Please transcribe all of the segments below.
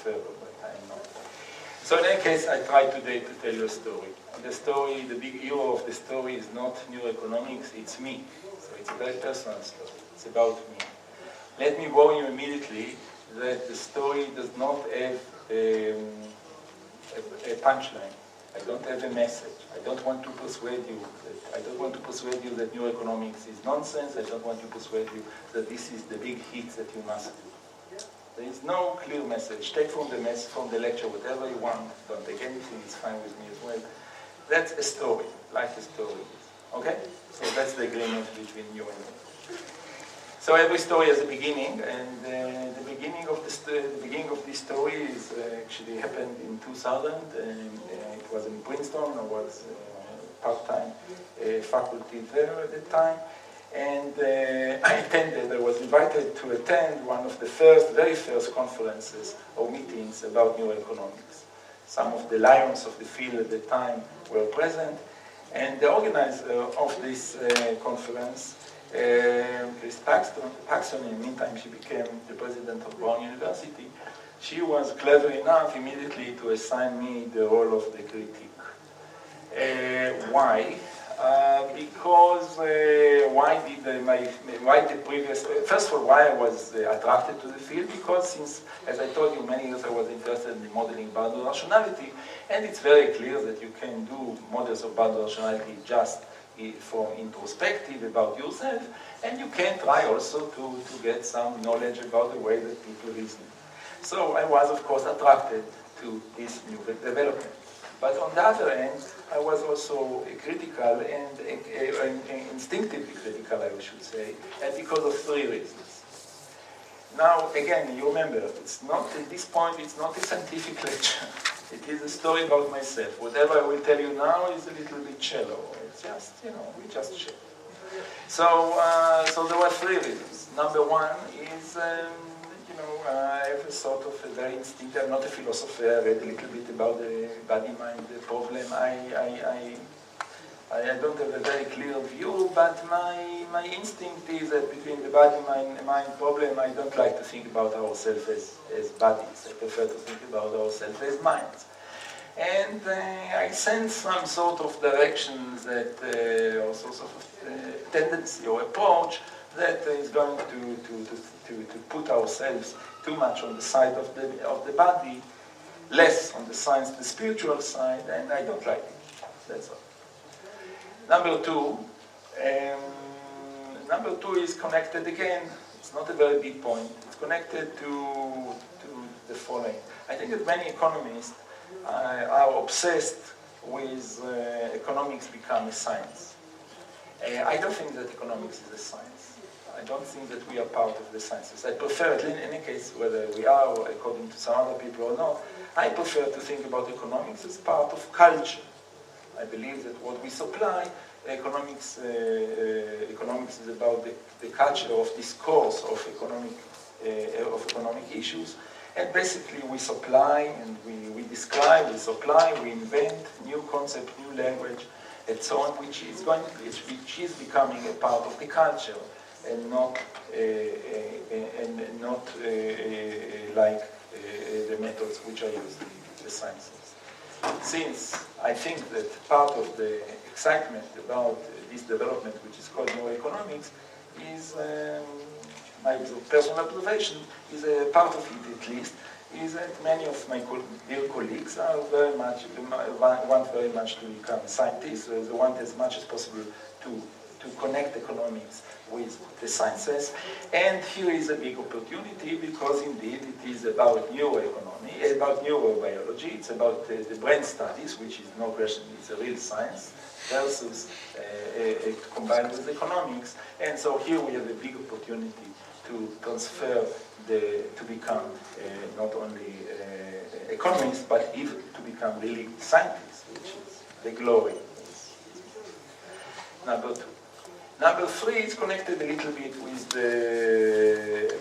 prefer, but I'm not. So in any case, I try today to tell you a story. The story, the big hero of the story is not neuroeconomics, it's me. So it's a very personal story. It's about me. Let me warn you immediately that the story does not have a punchline. I don't have a message. I don't want to persuade you that neuroeconomics is nonsense. I don't want to persuade you that this is the big hit that you must do. There is no clear message. Take from the lecture whatever you want. Don't take anything. It's fine with me as well. That's a story, like a story is. Okay? So that's the agreement between you and me. So every story has a beginning, and the beginning of this story is actually happened in 2000. It was in Princeton. I was part-time faculty there at the time, and I was invited to attend one of the very first conferences or meetings about neuroeconomics. Some of the lions of the field at the time were present, and the organizer of this conference, Chris Paxton, in the meantime she became the president of Brown University, she was clever enough immediately to assign me the role of the critic. Why? Because first of all, why I was attracted to the field, because since, as I told you, many years I was interested in modeling boundary rationality, and it's very clear that you can do models of boundary rationality just from introspective about yourself, and you can try also to get some knowledge about the way that people reason. So I was, of course, attracted to this new development. But on the other hand, I was also critical and instinctively critical, I should say, and because of three reasons. Now, again, you remember, it's not, at this point, it's not a scientific lecture. It is a story about myself. Whatever I will tell you now is a little bit shallow. It's just, we just share. So there were three reasons. Number one is, I have a sort of a very instinctive, I'm not a philosopher, I read a little bit about the body-mind problem. I don't have a very clear view, but my instinct is that between the body-mind problem, I don't like to think about ourselves as bodies. I prefer to think about ourselves as minds. And I sense some sort of directions that, or sort of tendency or approach that is going to put ourselves too much on the side of the body, less on the spiritual side, and I don't like it. That's all. Number two is connected again. It's not a very big point. It's connected to the following. I think that many economists are obsessed with economics become a science. I don't think that economics is a science. I don't think that we are part of the sciences. I prefer, in any case, whether we are, or according to some other people or not, I prefer to think about economics as part of culture. I believe that what we supply, economics is about the culture of discourse of economic issues, and basically we supply and we describe, we supply, we invent new concept, new language, and so on, which is becoming a part of the culture, and not like the methods which are used in the sciences. Since I think that part of the excitement about this development, which is called neuroeconomics, is my personal observation, is a part of it at least, is that many of my dear colleagues are want very much to become scientists. They want as much as possible to connect economics with the sciences. And here is a big opportunity, because indeed it is about neuroeconomy, about neurobiology, it's about the brain studies, which is no question, it's a real science, versus combined with economics. And so here we have a big opportunity to transfer, to become not only economists, but even to become really scientists, which is the glory. Number two. Number three is connected a little bit with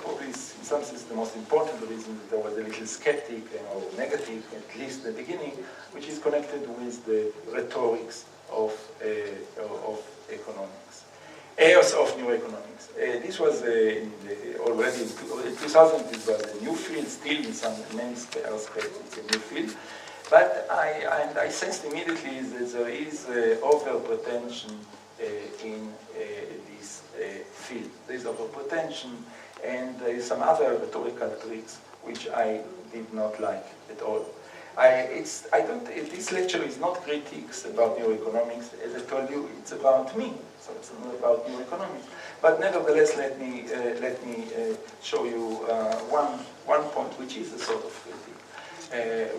probably in some sense the most important reason that there was a little skeptic or negative, at least at the beginning, which is connected with the rhetorics of economics, of neuroeconomics. This was already in 2000. It was a new field, still in some many aspects it's a new field. But I sensed immediately that there is over-pretension in this field. There is over-pretension, and there is some other rhetorical tricks which I did not like at all. This lecture is not critiques about neuroeconomics. As I told you, it's about me, so it's not about neuroeconomics. But nevertheless, let me show you one point, which is a sort of critique,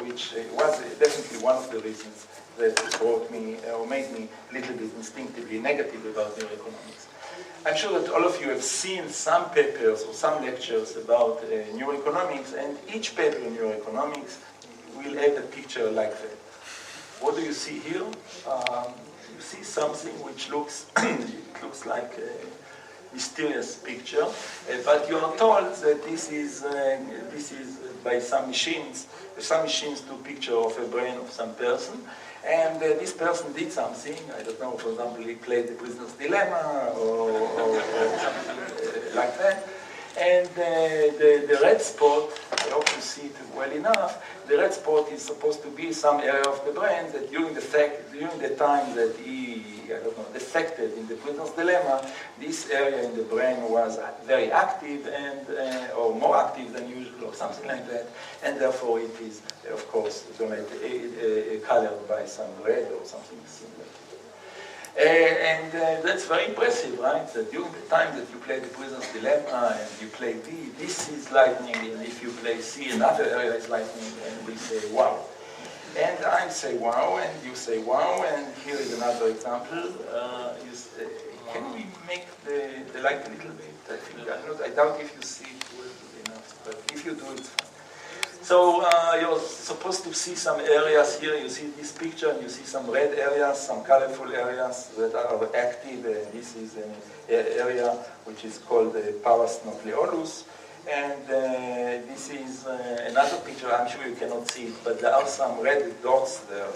which was definitely one of the reasons that brought me or made me a little bit instinctively negative about neuroeconomics. I'm sure that all of you have seen some papers or some lectures about neuroeconomics, and each paper in neuroeconomics will have a picture like that. What do you see here? You see something which looks it looks like a mysterious picture, but you are told that this is by some machines. Some machines do picture of a brain of some person, and this person did something. I don't know. For example, he played the prisoner's dilemma or something like that. And the red spot, I hope you see it well enough, the red spot is supposed to be some area of the brain that during the time that he, I don't know, defected in the prisoner's dilemma, this area in the brain was very active and, or more active than usual or something like that, and therefore it is, of course, colored by some red or something similar. And that's very impressive, right? That during the time that you play the prisoner's dilemma and you play B, this is lightning, and if you play C, another area is lightning, and we say wow. And I say wow, and you say wow, and here is another example. Can we make the light a little bit? I doubt if you see it well enough, but if you do, it's fine. So you're supposed to see some areas here. You see this picture, and you see some red areas, some colorful areas that are active. This is an area which is called the pars nucleolus. And this is another picture. I'm sure you cannot see it, but there are some red dots there,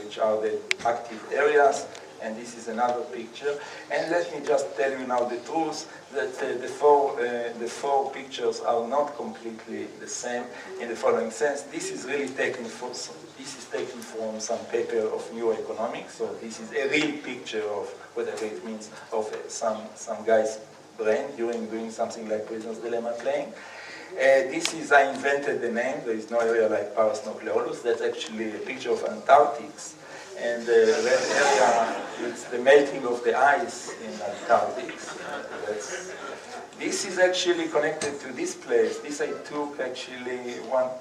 which are the active areas. And this is another picture. And let me just tell you now the truth, that the four pictures are not completely the same in the following sense. This is really taken from some paper of neuroeconomics. So this is a real picture of whatever it means of some guy's brain during doing something like prisoner's dilemma playing. This is, I invented the name. There is no area like pars nucleolus. That's actually a picture of Antarctica. And the red area, it's the melting of the ice in Antarctica. This is actually connected to this place. This I took actually one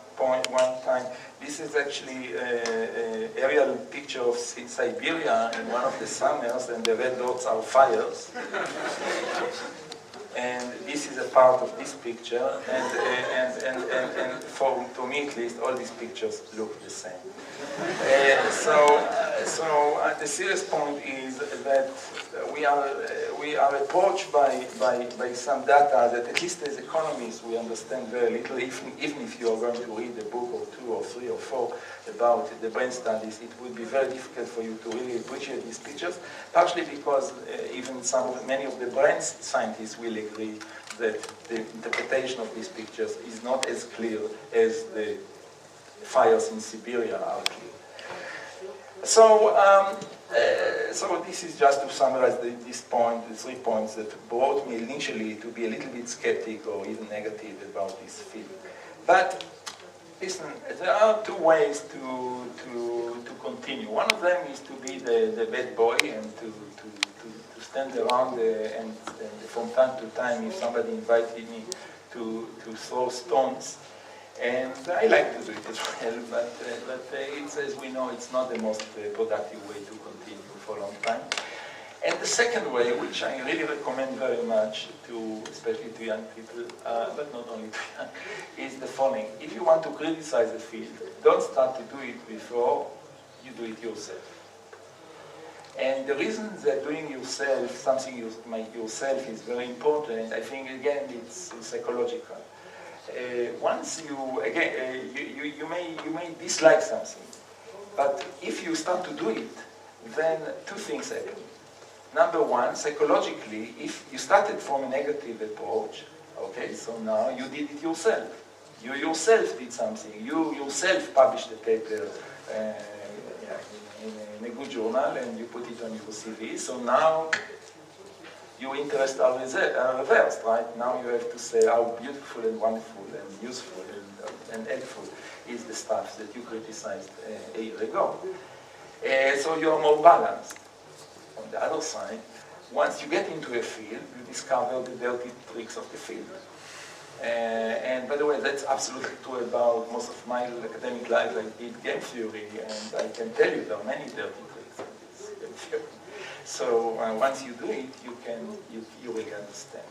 time. This is actually an aerial picture of Siberia in one of the summers, and the red dots are fires. And this is a part of this picture, and for me at least, all these pictures look the same. So the serious point is that we are approached by some data that at least as economists we understand very little. Even if you are going to read a book or two or three or four about the brain studies, it would be very difficult for you to really appreciate these pictures. Partially because many of the brain scientists will agree that the interpretation of these pictures is not as clear as the fires in Siberia are clear. So this is just to summarize the 3 points that brought me initially to be a little bit skeptic or even negative about this field. But listen, there are 2 ways to continue. One of them is to be the bad boy and to stand around and from time to time, if somebody invited me to throw stones. And I like to do it as well, but it's, as we know, it's not the most productive way to continue for a long time. And the second way, which I really recommend very much to, especially to young people, but not only to young, is the following. If you want to criticize a field, don't start to do it before you do it yourself. And the reason that doing something yourself is very important, I think, again, it's psychological. Once you may dislike something, but if you start to do it, then 2 things happen. Number one, psychologically, if you started from a negative approach, okay, so now you did it yourself. You yourself did something. You yourself published a paper in a good journal and you put it on your CV. So now your interests are reversed, right? Now you have to say how beautiful and wonderful and useful and helpful is the stuff that you criticized a year ago. So you are more balanced. On the other side, once you get into a field, you discover the dirty tricks of the field. And by the way, that's absolutely true about most of my academic life. I did game theory, and I can tell you there are many dirty tricks in this game theory. So once you do it, you really understand.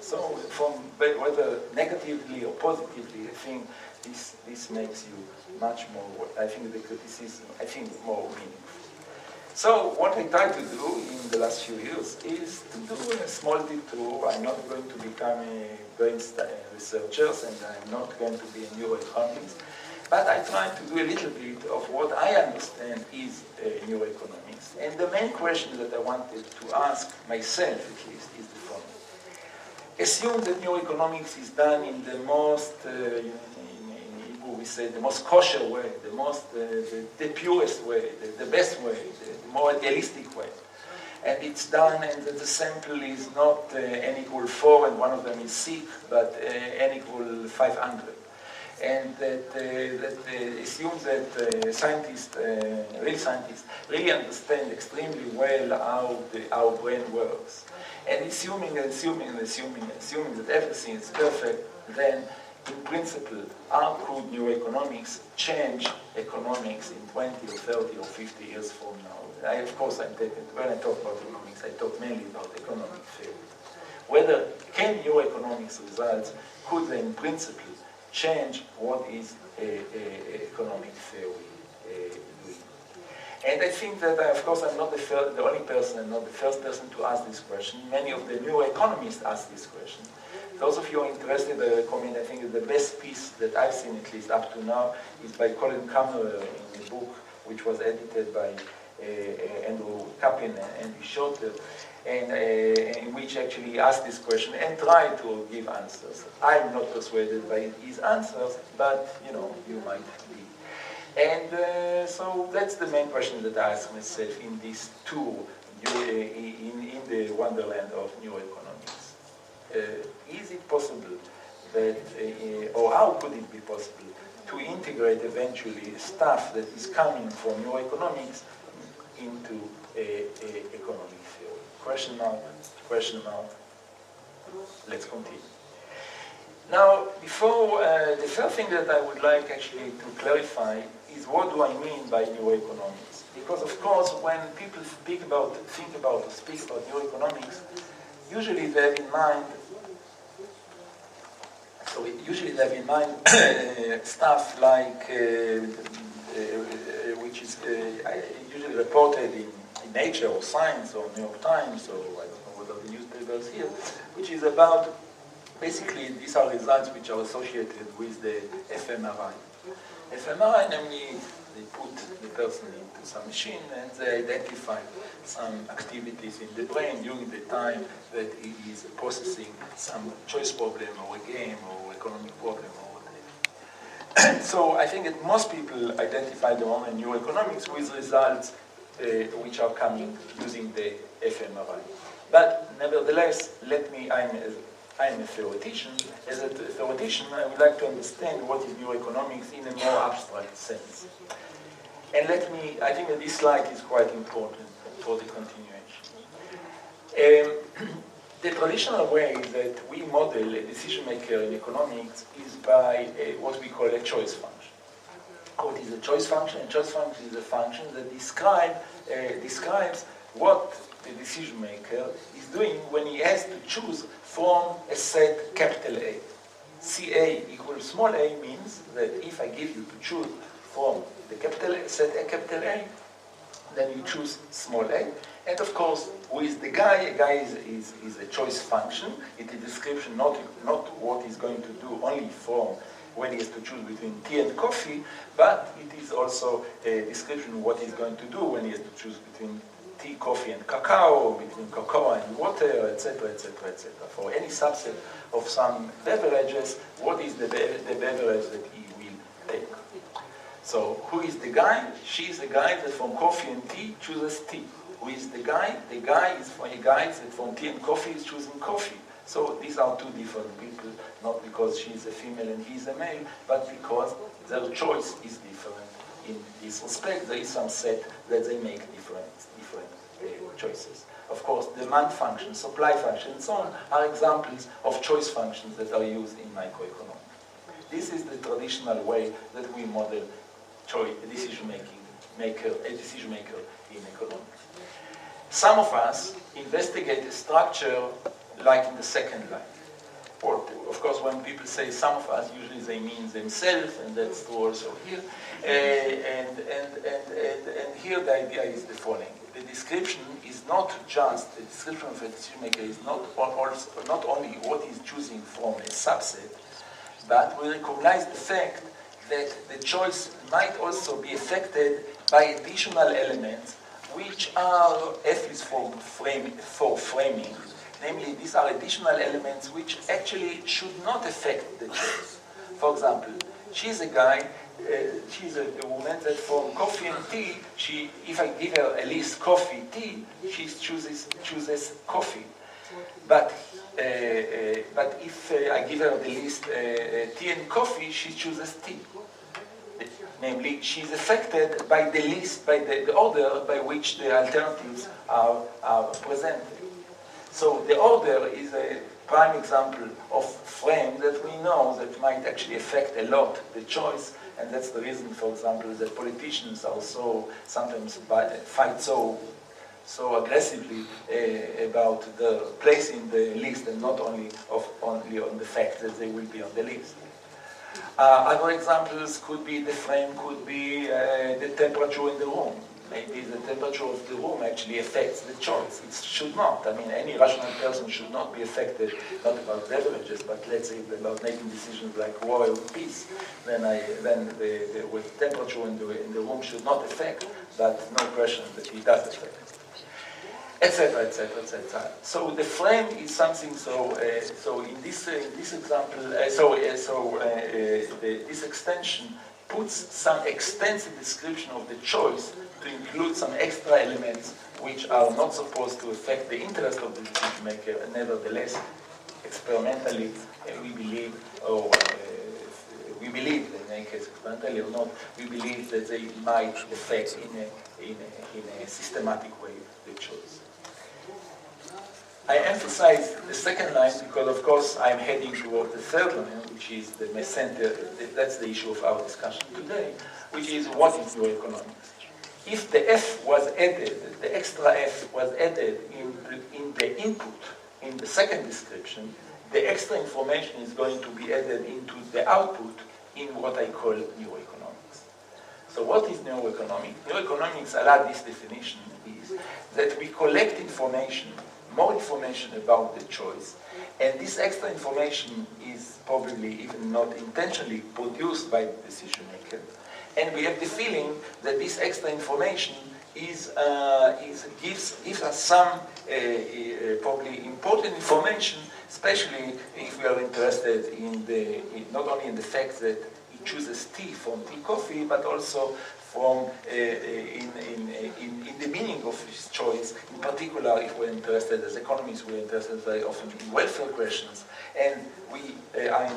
So from whether negatively or positively, I think this makes you much more, I think the criticism, more meaningful. So what I try to do in the last few years is to do a small detour. I'm not going to become a brain researcher, and I'm not going to be a neuroeconomist, but I try to do a little bit of what I understand is neuroeconomics. And the main question that I wanted to ask myself, at least, is the following. Assume that neuroeconomics is done in the most, we say, the most kosher way, the purest way, the best way, the more idealistic way. And it's done, and that the sample is not n equal 4 and one of them is sick, but n equal 500. And that assumes that scientists, real scientists, really understand extremely well how our brain works. And assuming that everything is perfect, then in principle, how could neuroeconomics change economics in 20 or 30 or 50 years from now? When I talk about economics, I talk mainly about economic theory. Whether can neuroeconomics results, could they in principle change what is economic theory doing? And I think that, of course, I'm not the only person, I'm not the first person to ask this question. Many of the neuroeconomists ask this question. Those of you who are interested, I recommend, I think the best piece that I've seen, at least up to now, is by Colin Kammerer in a book which was edited by Andrew Kaplan and Andy Schotter, and in which actually asked this question and tried to give answers. I'm not persuaded by his answers, but you might be. And so that's the main question that I ask myself in this tour in the Wonderland of Neuroeconomics. Is it possible that, or how could it be possible to integrate eventually stuff that is coming from neuroeconomics into economic theory? Question mark. Let's continue. Now, before, the first thing that I would like actually to clarify is what do I mean by neuroeconomics? Because of course, when people think about or speak about neuroeconomics, usually they have in mind stuff like, which is usually reported in Nature or Science or New York Times or I don't know what are the newspapers here, which is about, basically these are results which are associated with the fMRI. fMRI, namely, they put the person into some machine and they identify some activities in the brain during the time that he is processing some choice problem or a game or economic problem or whatever. So I think that most people identify their own neuroeconomics with results which are coming using the fMRI. But nevertheless, I'm a theoretician. As a theoretician, I would like to understand what is neuroeconomics in a more abstract sense. And I think that this slide is quite important for the continuation. The traditional way that we model a decision maker in economics is by what we call a choice function. What is a choice function? A choice function is a function that describes what the decision maker is doing when he has to choose from a set capital A. CA equals small a means that if I give you to choose from the set A capital A, then you choose small a. And of course, who is the guy? A guy is a choice function. It is a description, not what he's going to do only from when he has to choose between tea and coffee, but it is also a description of what he's going to do when he has to choose between tea, coffee, and cacao, between cocoa and water, etc., etc., etc. For any subset of some beverages, what is the beverage that he will take? So, who is the guy? She is the guy that from coffee and tea chooses tea. Who is the guy? The guy is for a guy that from tea and coffee is choosing coffee. So these are two different people, not because she is a female and he is a male, but because their choice is different. In this respect, there is some set that they make different choices. Of course, demand function, supply function, and so on are examples of choice functions that are used in microeconomics. This is the traditional way that we model a decision maker in economics. Some of us investigate a structure like in the second line. Or, of course, when people say some of us, usually they mean themselves, and that's true also here. And here the idea is the following. The description is not just, the description of a decision maker is not only what he's choosing from a subset, but we recognize the fact that the choice might also be affected by additional elements which are, F is for framing, namely these are additional elements which actually should not affect the choice. For example, she's a guy, she's a woman that from coffee and tea, if I give her a list coffee, tea, she chooses coffee. But if I give her the list tea and coffee, she chooses tea. Namely, she's affected by the list, by the order by which the alternatives are presented. So the order is a prime example of frame that we know that might actually affect a lot the choice, and that's the reason, for example, that politicians are sometimes fight so aggressively about the place in the list, and not only on the fact that they will be on the list. Other examples could be the frame, could be the temperature in the room. Maybe the temperature of the room actually affects the choice. It should not. I mean, any rational person should not be affected, not about beverages, but let's say about making decisions like war or peace. Then the temperature in the room should not affect, but no question that it does affect. Etc., etc., etc. So the frame is something. So in this example, this extension puts some extensive description of the choice to include some extra elements which are not supposed to affect the interest of the decision maker, and nevertheless, experimentally, we believe, in any case, experimentally or not, we believe that they might affect in a systematic way the choice. I emphasize the second line because, of course, I'm heading toward the third line, which is the center. That's the issue of our discussion today, which is what is neuroeconomics. If the F was added, the extra F was added in the input, in the second description, the extra information is going to be added into the output in what I call neuroeconomics. So what is neuroeconomics? Neuroeconomics, a la this definition, is that we collect information, more information about the choice, and this extra information is probably even not intentionally produced by the decision maker, and we have the feeling that this extra information gives us some probably important information, especially if we are interested in not only in the fact that he chooses tea from tea coffee, but also from in the meaning of his choice. In particular, if we're interested as economists, we're interested very often in welfare questions, and we are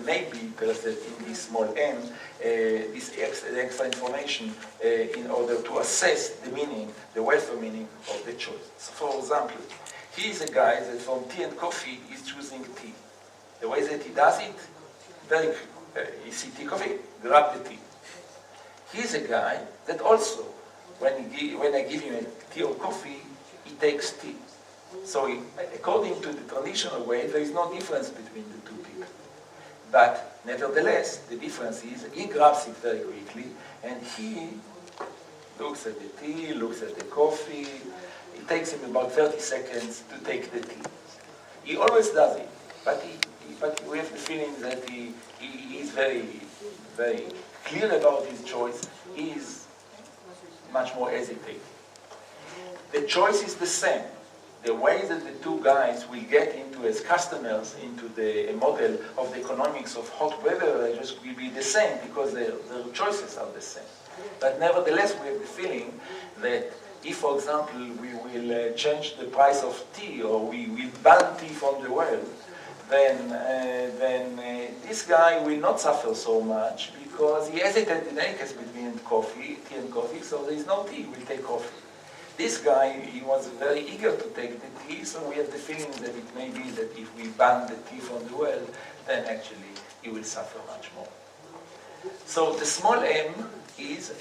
maybe interested in this small m, this extra information in order to assess the meaning, the welfare meaning of the choice. So, for example, he is a guy that from tea and coffee is choosing tea. The way that he does it, you see tea, coffee, grab the tea. He's a guy that also, when I give him a tea or coffee, he takes tea. So according to the traditional way, there is no difference between the two people. But nevertheless, the difference is he grabs it very quickly, and he looks at the tea, looks at the coffee. It takes him about 30 seconds to take the tea. He always does it, but we have the feeling that he is very, very clear about his choice. He is much more hesitating. the choice is the same. The way that the two guys will get into as customers into the model of the economics of hot weather just will be the same because their choices are the same. But nevertheless, we have the feeling that if, for example, we will change the price of tea or we will ban tea from the world, then this guy will not suffer so much because he hesitated in any case between tea and coffee, so there is no tea, he will take coffee. This guy, he was very eager to take the tea, so we have the feeling that it may be that if we ban the tea from the world, then actually he will suffer much more. So the small m is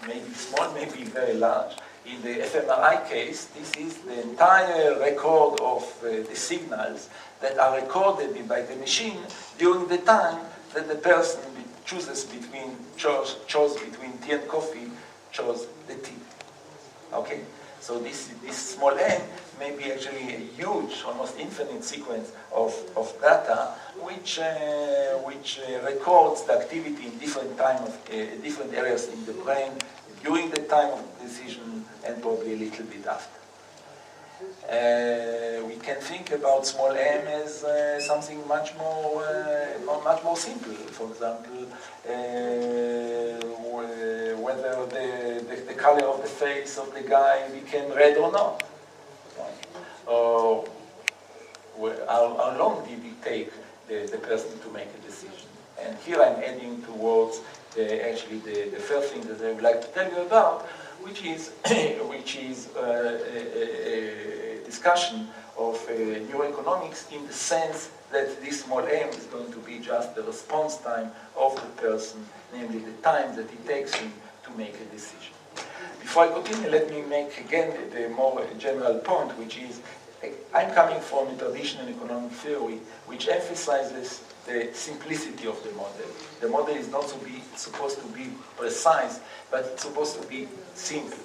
maybe small, maybe very large. In the fMRI case, this is the entire record of the signals that are recorded by the machine during the time that the person chose between tea and coffee, chose the tea. Okay, so this small m may be actually a huge, almost infinite sequence of data which records the activity in different different areas in the brain during the time of the decision and probably a little bit after. We can think about small m as something much more simple. For example, whether the color of the face of the guy became red or not, or how long did it take the person to make a decision. And here I'm heading towards the first thing that I would like to tell you about, which is a discussion of neuroeconomics in the sense that this small m is going to be just the response time of the person, namely the time that it takes him to make a decision. Before I continue, let me make again the more general point, which is I'm coming from a traditional economic theory which emphasizes the simplicity of the model. The model is not supposed to be precise, but it's supposed to be simple.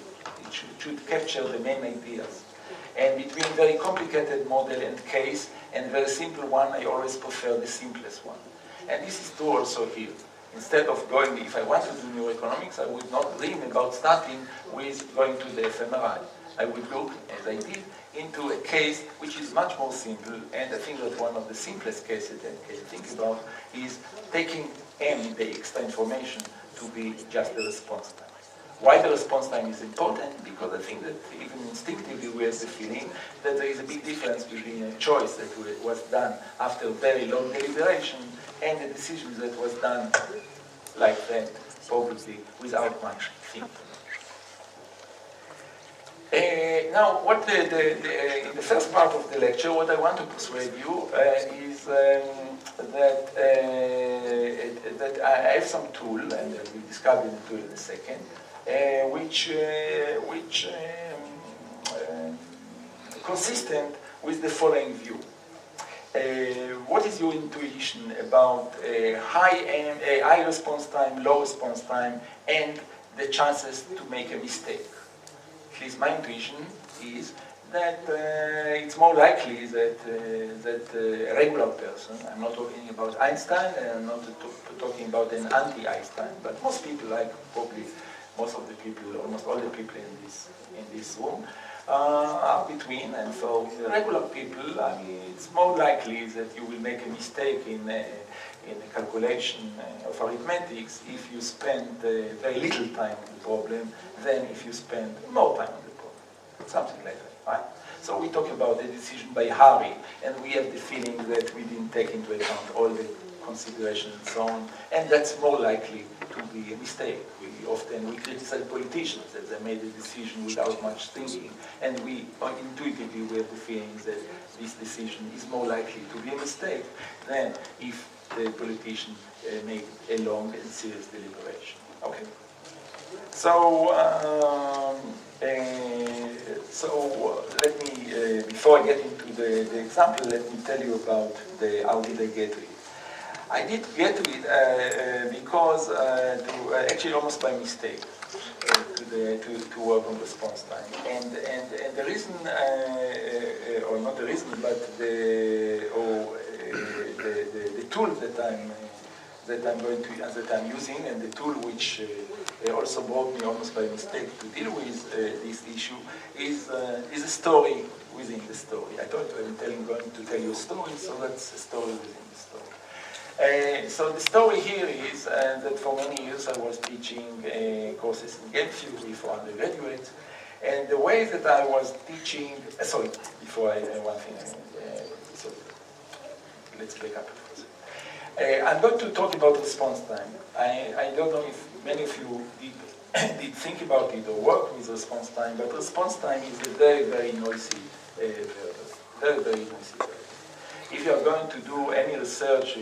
It should capture the main ideas. And between very complicated model and case and very simple one, I always prefer the simplest one. And this is true also here. Instead of going, if I want to do neuroeconomics, I would not dream about starting with going to the fMRI. I would look, as I did, into a case which is much more simple, and I think that one of the simplest cases that I can think about is taking m, the extra information, to be just the response time. Why the response time is important? Because I think that even instinctively we have the feeling that there is a big difference between a choice that was done after very long deliberation and a decision that was done like that, probably without much thinking. Now, in the first part of the lecture, what I want to persuade you is that I have some tool, and we'll discuss the tool in a second, which consistent with the following view. What is your intuition about high response time, low response time, and the chances to make a mistake? At least my intuition is that it's more likely that a regular person, I'm not talking about Einstein, and I'm not talking about an anti-Einstein, but most people, like probably most of the people, almost all the people in this room, are between. And for regular people, I mean, it's more likely that you will make a mistake in a calculation of arithmetics if you spend very little time on the problem than if you spend more time on the problem. Something like that, right? So we talk about the decision by hurry, and we have the feeling that we didn't take into account all the considerations and so on, and that's more likely to be a mistake. We criticize politicians that they made a decision without much thinking, and intuitively we have the feeling that this decision is more likely to be a mistake than if the politician made a long and serious deliberation. Okay. So let me, before I get into the example, let me tell you about how did I get to it. I did get to it because, actually almost by mistake, to work on response time. And the reason, or not the reason, but the tool that I'm that I'm using, and the tool which also brought me almost by mistake to deal with this issue is a story within the story. I thought I'm going to tell you a story, so that's a story within the story. So the story here is that for many years I was teaching courses in game theory for undergraduates, and the way that I was teaching, sorry, before one thing, so let's back up. I'm going to talk about response time. I don't know if many of you did think about it or work with response time, but response time is a very, very noisy very, very noisy. If you are going to do any research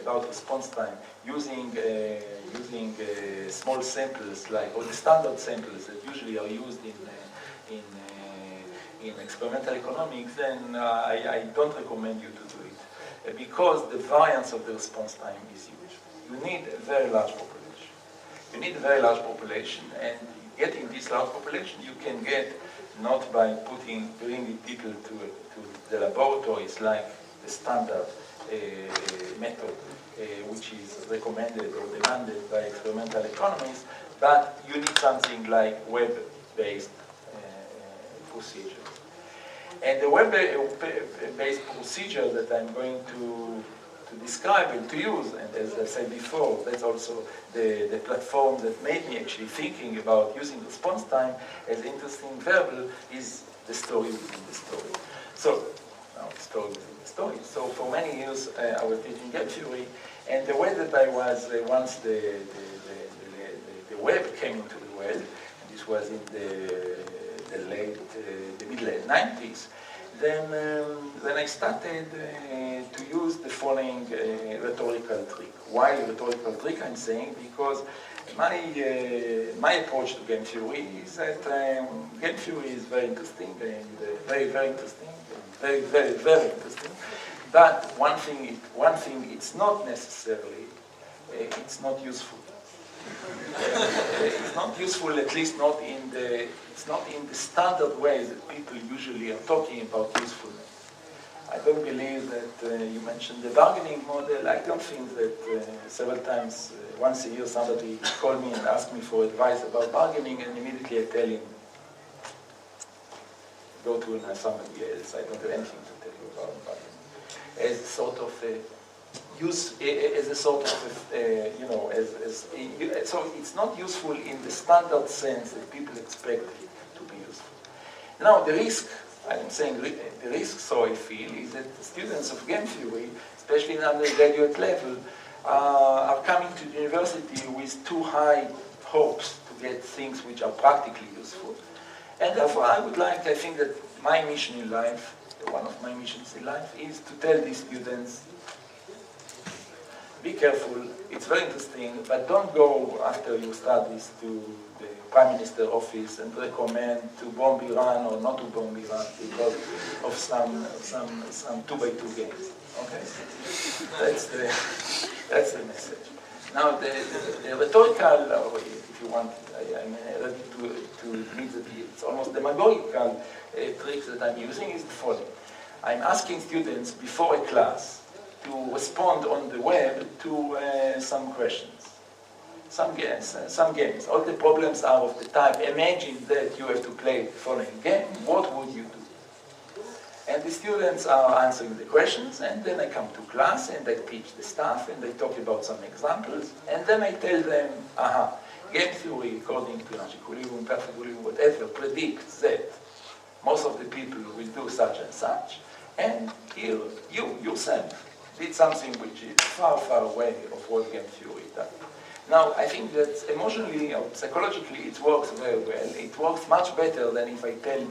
about response time using small samples or the standard samples that usually are used in experimental economics, then I don't recommend you to do it because the variance of the response time is huge. You need a very large population. You need a very large population, and getting this large population you can get not by bringing people to the laboratories like the standard method which is recommended or demanded by experimental economists, but you need something like web-based procedures. And the web-based procedure that I'm going to describe and to use, and as I said before, that's also the platform that made me actually thinking about using response time as an interesting variable, is the story within the story. So, now the story within the story. So for many years I was teaching game theory, and the way that I was, once the web came into the world, and this was in the mid-late 90s, then I started to use the following rhetorical trick. Why rhetorical trick, I'm saying? Because my approach to game theory is that game theory is very interesting, and very, very interesting, and very, very, very interesting. But one thing, it's not necessarily, it's not useful. It's not useful, at least not in the standard ways that people usually are talking about usefulness. I don't believe that you mentioned the bargaining model. I don't think that several times, once a year, somebody called me and asked me for advice about bargaining, and immediately I tell him, go to somebody else. I don't have anything to tell you about bargaining. As a sort of so it's not useful in the standard sense that people expect it to be useful. Now the risk, I'm saying the risk, so I feel, is that the students of game theory, especially in undergraduate level, are coming to the university with too high hopes to get things which are practically useful. And therefore I think that my mission in life, one of my missions in life, is to tell these students, be careful, it's very interesting, but don't go after you start this to the Prime Minister's office and recommend to bomb Iran or not to bomb Iran because of some 2x2 games. Okay? That's the message. Now the rhetorical, if you want, I'm ready to admit that it's almost demagogical trick that I'm using is the following. I'm asking students before a class to respond on the web to some questions, some games. All the problems are of the type, imagine that you have to play the following game, what would you do? And the students are answering the questions, and then I come to class and I teach the stuff and I talk about some examples, and then I tell them, game theory according to large equilibrium, perfect equilibrium, whatever, predicts that most of the people will do such and such, and here you yourself did something which is far, far away of what game theory does. Now, I think that emotionally or psychologically it works very well. It works much better than if I tell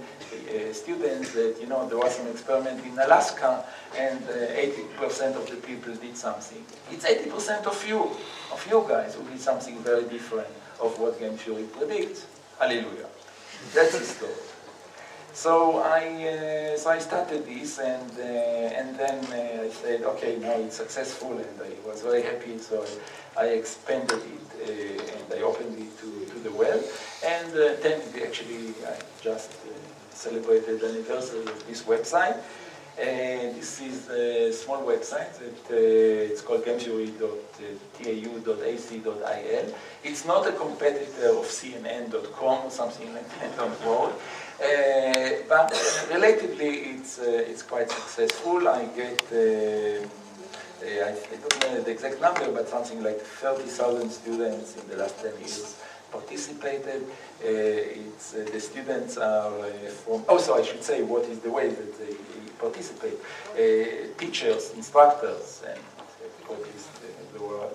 students that, there was an experiment in Alaska and 80% of the people did something. It's 80% of you guys who did something very different of what game theory predicts. Hallelujah. That's the story. So I started this, and then I said, okay, now it's successful, and I was very happy. So I expanded it and I opened it to the web. And then actually I just celebrated the anniversary of this website. This is a small website that it's called gametheory.tau.ac.il. It's not a competitor of CNN.com or something like that on the road, but relatively it's quite successful. I get I don't know the exact number, but something like 30,000 students in the last 10 years participated. The students are from, also I should say what is the way that they participate. Teachers, instructors, and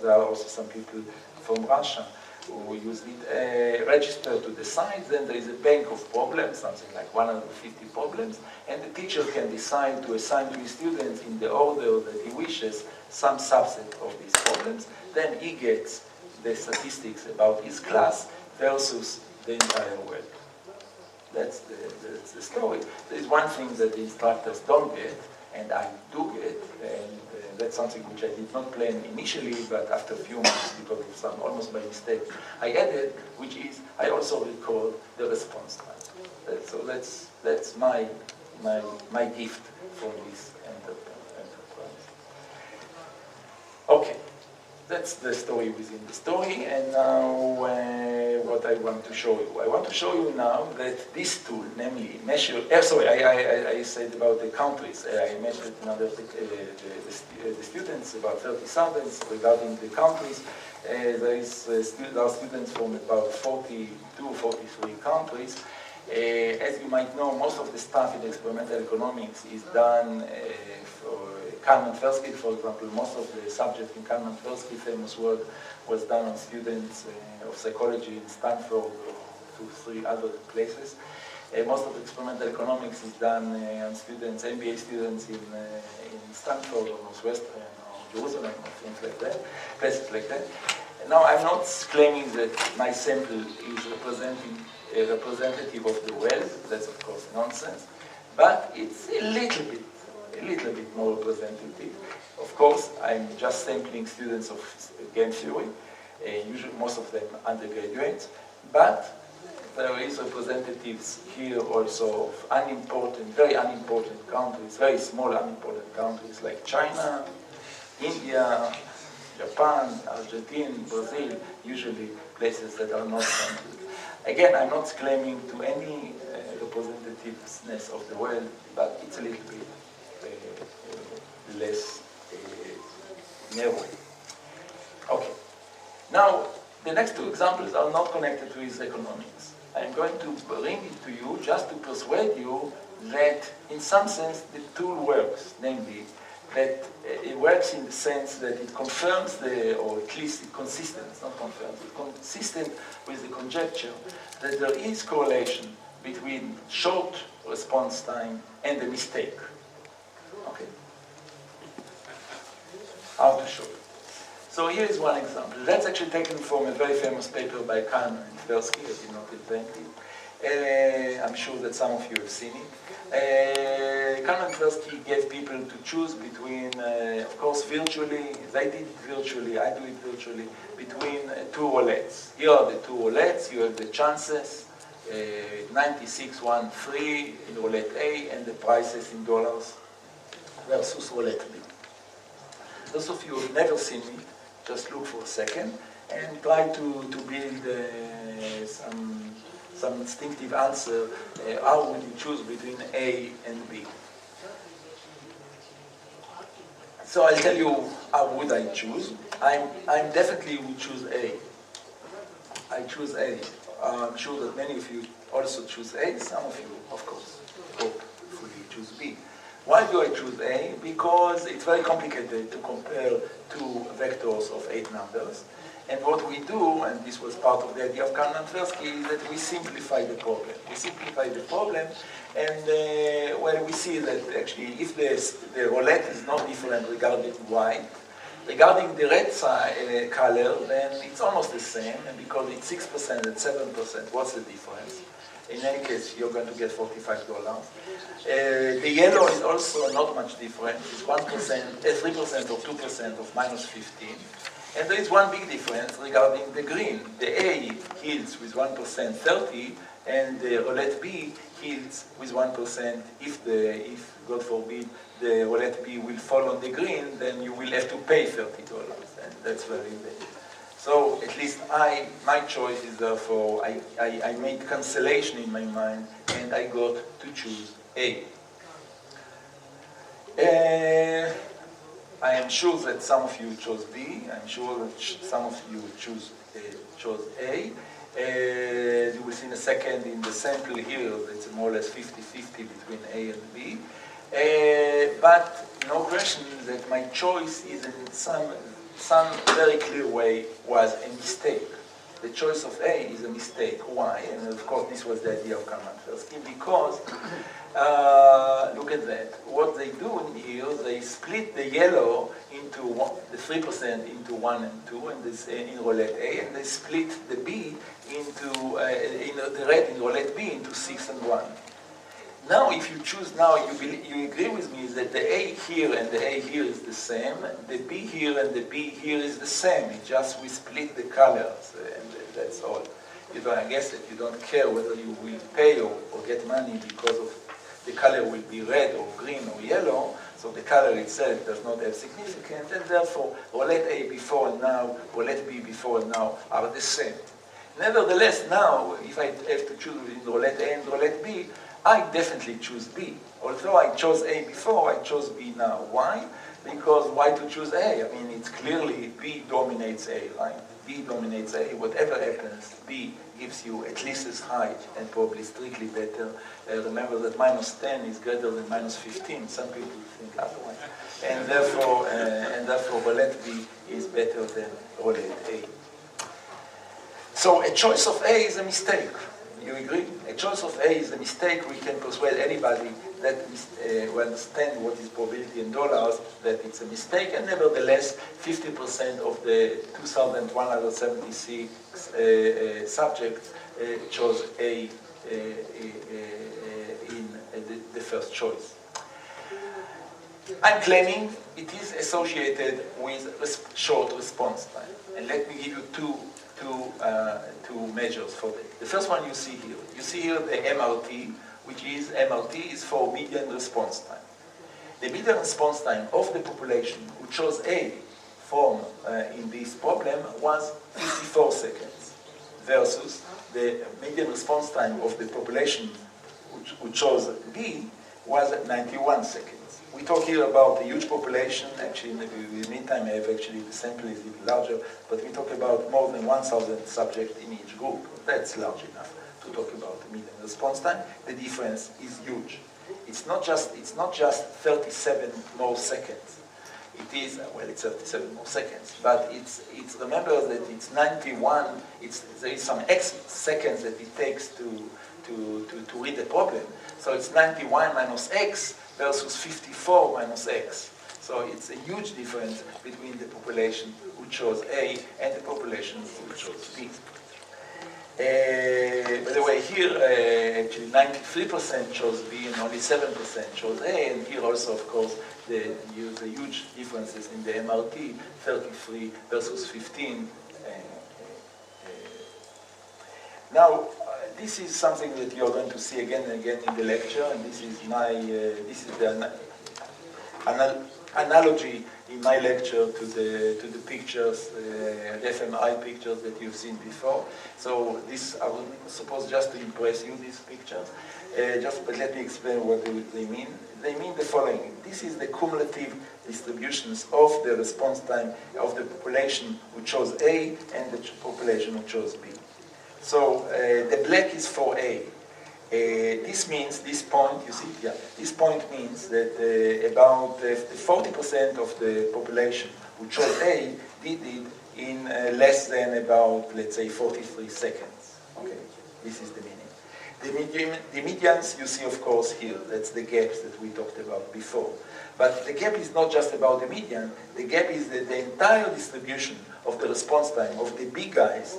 there are also some people from Russia who use it, register to the site. Then there is a bank of problems, something like 150 problems, and the teacher can decide to assign to his students in the order that he wishes some subset of these problems. Then he gets the statistics about his class versus the entire world. That's the story. There is one thing that the instructors don't get, and I do get, and that's something which I did not plan initially, but after a few months, because of some, almost by mistake, I added, which is, I also record the response time. So that's my gift from this enterprise. Okay. That's the story within the story, and now what I want to show you. I want to show you now that this tool, namely measure, I said about the countries. I mentioned another, the students, about 30,000 regarding the countries. There are students from about 42, 43 countries. As you might know, most of the stuff in experimental economics is done for Kalman Tversky, for example. Most of the subject in Kalman Tversky famous work was done on students of psychology in Stanford or 2, 3 other places. Most of experimental economics is done on students, MBA students in Stanford or Northwestern or Jerusalem or things like that, places like that. Now, I'm not claiming that my sample is representative of the world. That's of course nonsense, but it's a little bit more representative. Of course, I'm just sampling students of game theory, usually most of them undergraduates, but there is representatives here also of very unimportant countries, very small unimportant countries like China, India, Japan, Argentina, Brazil, usually places that are not countries. Again, I'm not claiming to any representativeness of the world, but it's a little bit less narrow. Okay. Now, the next 2 examples are not connected with economics. I'm going to bring it to you just to persuade you that, in some sense, the tool works. Namely, that it works in the sense that it confirms or at least it's consistent, it's not confirms, it's consistent with the conjecture that there is correlation between short response time and the mistake. Okay. How to show it? So here is one example. That's actually taken from a very famous paper by Kalman and Tversky. I did not invent it. I'm sure that some of you have seen it. Kalman and Tversky gave people to choose between, of course, virtually. They did it virtually. I do it virtually. Between 2 roulettes. Here are the 2 roulettes. You have the chances. 9613 in roulette A, and the prices in dollars versus roulette B. Those of you who have never seen it, just look for a second and try to build some instinctive answer. How would you choose between A and B? So I'll tell you how would I choose. I'm definitely would choose A. I choose A. I'm sure that many of you also choose A. Some of you, of course, hopefully choose B. Why do I choose A? Because it's very complicated to compare 2 vectors of 8 numbers. And what we do, and this was part of the idea of Kalman and Tversky, is that we simplify the problem. We simplify the problem, and well, we see that actually if the roulette is not different regarding white, regarding the red color, then it's almost the same, and because it's 6% and 7%, what's the difference? In any case, you're going to get $45. The yellow is also not much different. It's 1%, 3% or 2% of minus 15. And there is one big difference regarding the green. The A yields with 1% 30, and the roulette B heals with 1%. If God forbid, the roulette B will fall on the green, then you will have to pay $30, and that's very bad. So at least my choice is therefore, I made cancellation in my mind, and I got to choose A. I am sure that some of you chose B. I'm sure that some of you chose A. You will see in a second in the sample here, it's more or less 50-50 between A and B. But no question that my choice is in some very clear way was a mistake. The choice of A is a mistake. Why? And of course this was the idea of Kalman-Tversky, because look at that. What they do in here, they split the yellow into the 3% into 1 and 2, and this in roulette A, and they split the B into the red in roulette B into 6 and 1. Now, if you choose now, you agree with me that the A here and the A here is the same, the B here and the B here is the same. It's just we split the colors, and that's all. I guess that you don't care whether you will pay or get money because of the color will be red or green or yellow, so the color itself does not have significance, and therefore roulette A before and now, roulette B before and now are the same. Nevertheless, now, if I have to choose between roulette A and roulette B, I definitely choose B. Although I chose A before, I chose B now. Why? Because why to choose A? I mean, it's clearly B dominates A, right? B dominates A. Whatever happens, B gives you at least as high and probably strictly better. Remember that minus 10 is greater than minus 15. Some people think otherwise. And therefore roulette B is better than roulette A. So a choice of A is a mistake. You agree? A choice of A is a mistake. We can persuade anybody that who understand what is probability in dollars that it's a mistake, and nevertheless, 50% of the 2,176 subjects chose A in the first choice. I'm claiming it is associated with short response time, and let me give you two measures for that. The first one you see here. You see here the MRT, which is MRT is for median response time. The median response time of the population who chose A in this problem was 54 seconds versus the median response time of the population who chose B was 91 seconds. We talk here about a huge population. Actually, in the meantime, I have actually the sample is even larger, but we talk about more than 1,000 subjects in each group. That's large enough to talk about the median response time. The difference is huge. It's not just 37 more seconds. It is it's 37 more seconds, but it's remember that it's 91. There is some X seconds that it takes to read the problem. So it's 91 minus X versus 54 minus X. So it's a huge difference between the population who chose A and the population who chose B. By the way, here actually 93% chose B and only 7% chose A, and here also, of course, the huge differences in the MRT, 33 versus 15. Now, this is something that you're going to see again and again in the lecture, and this is the analogy in my lecture to the pictures, fMRI pictures that you've seen before. So this I was supposed just to impress you, these pictures. But let me explain what they mean. They mean the following. This is the cumulative distributions of the response time of the population who chose A and the population who chose B. So the black is for A. This means, this point, you see, yeah, this point means that about 40% of the population who chose A did it in less than about, let's say, 43 seconds. Okay, this is the meaning. The medians you see, of course, here. That's the gaps that we talked about before. But the gap is not just about the median. The gap is that the entire distribution of the response time of the B guys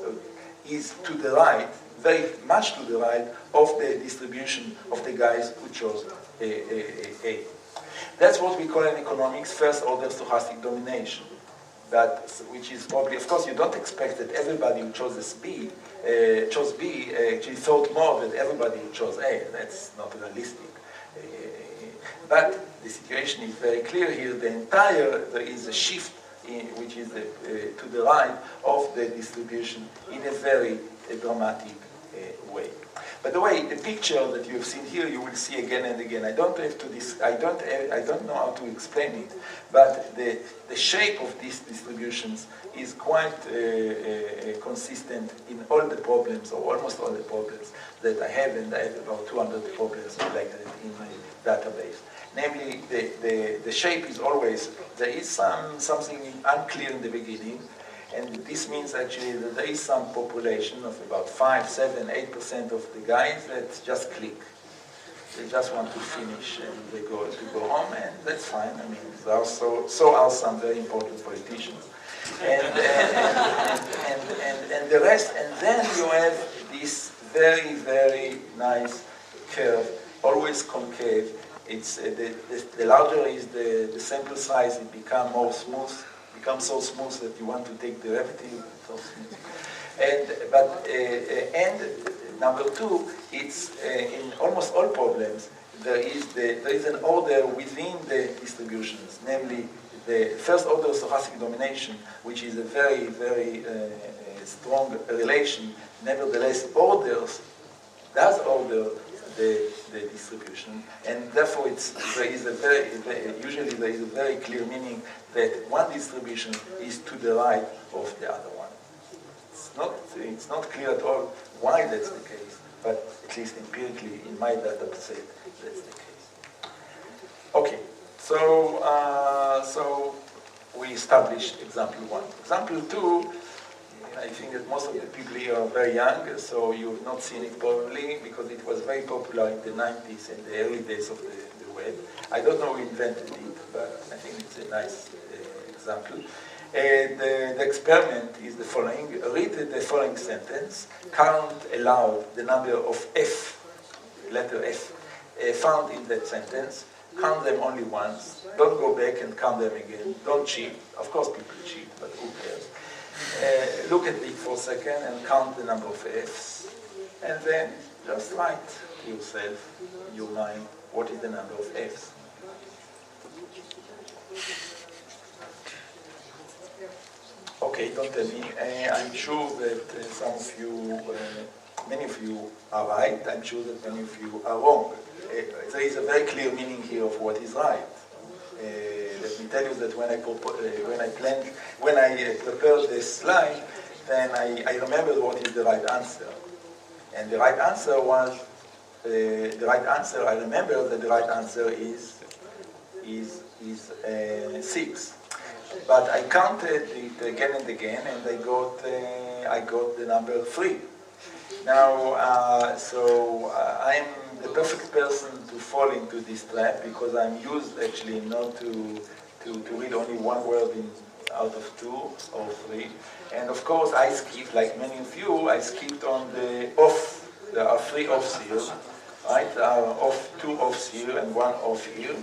is to the right, very much to the right of the distribution of the guys who chose A. That's what we call in economics first-order stochastic domination. which is probably, of course, you don't expect that everybody who chose B actually thought more than everybody who chose A. That's not realistic. But the situation is very clear here. There is a shift which is to the right of the distribution in a very dramatic way. By the way, the picture that you have seen here, you will see again and again. I don't know how to explain it, but the shape of these distributions is quite consistent in all the problems, or almost all the problems that I have, and I have about 200 problems like that in my database. Namely, the shape is always, there is something unclear in the beginning, and this means actually that there is some population of about 5, 7, 8% of the guys that just click. They just want to finish and they go home, and that's fine. I mean, so are some very important politicians. And the rest, and then you have this very, very nice curve, always concave. It's the larger is the sample size, it becomes more smooth. Becomes so smooth that you want to take derivative. So smooth. And number two, it's in almost all problems there is an order within the distributions, namely the first order stochastic domination, which is a very, very strong relation. Nevertheless, does order the distribution, and therefore usually there is a very clear meaning that one distribution is to the right of the other one. It's not clear at all why that's the case, but at least empirically in my data set, that's the case. Okay, so we established example 1. Example 2, I think that most of the people here are very young, so you've not seen it probably, because it was very popular in the 90s and the early days of the web. I don't know who invented it, but I think it's a nice example. The experiment is the following. Read the following sentence. Count aloud the number of letter F, found in that sentence. Count them only once. Don't go back and count them again. Don't cheat. Of course people cheat, but who cares? Look at it for a second and count the number of F's, and then just write to yourself in your mind what is the number of F's. Okay, don't tell me. I'm sure that many of you are right. I'm sure that many of you are wrong. There is a very clear meaning here of what is right. Let me tell you that when I prepared this slide, then I remembered what is the right answer. And the right answer was, I remember that the right answer is 6. But I counted it again and again, and I got the number 3. Now, I'm the perfect person to fall into this trap, because I'm used actually not to read only one word out of 2 or 3. And of course I skipped, like many of you, I skipped on the off. There are 3 offs here, right? There are 2 offs here and 1 off here.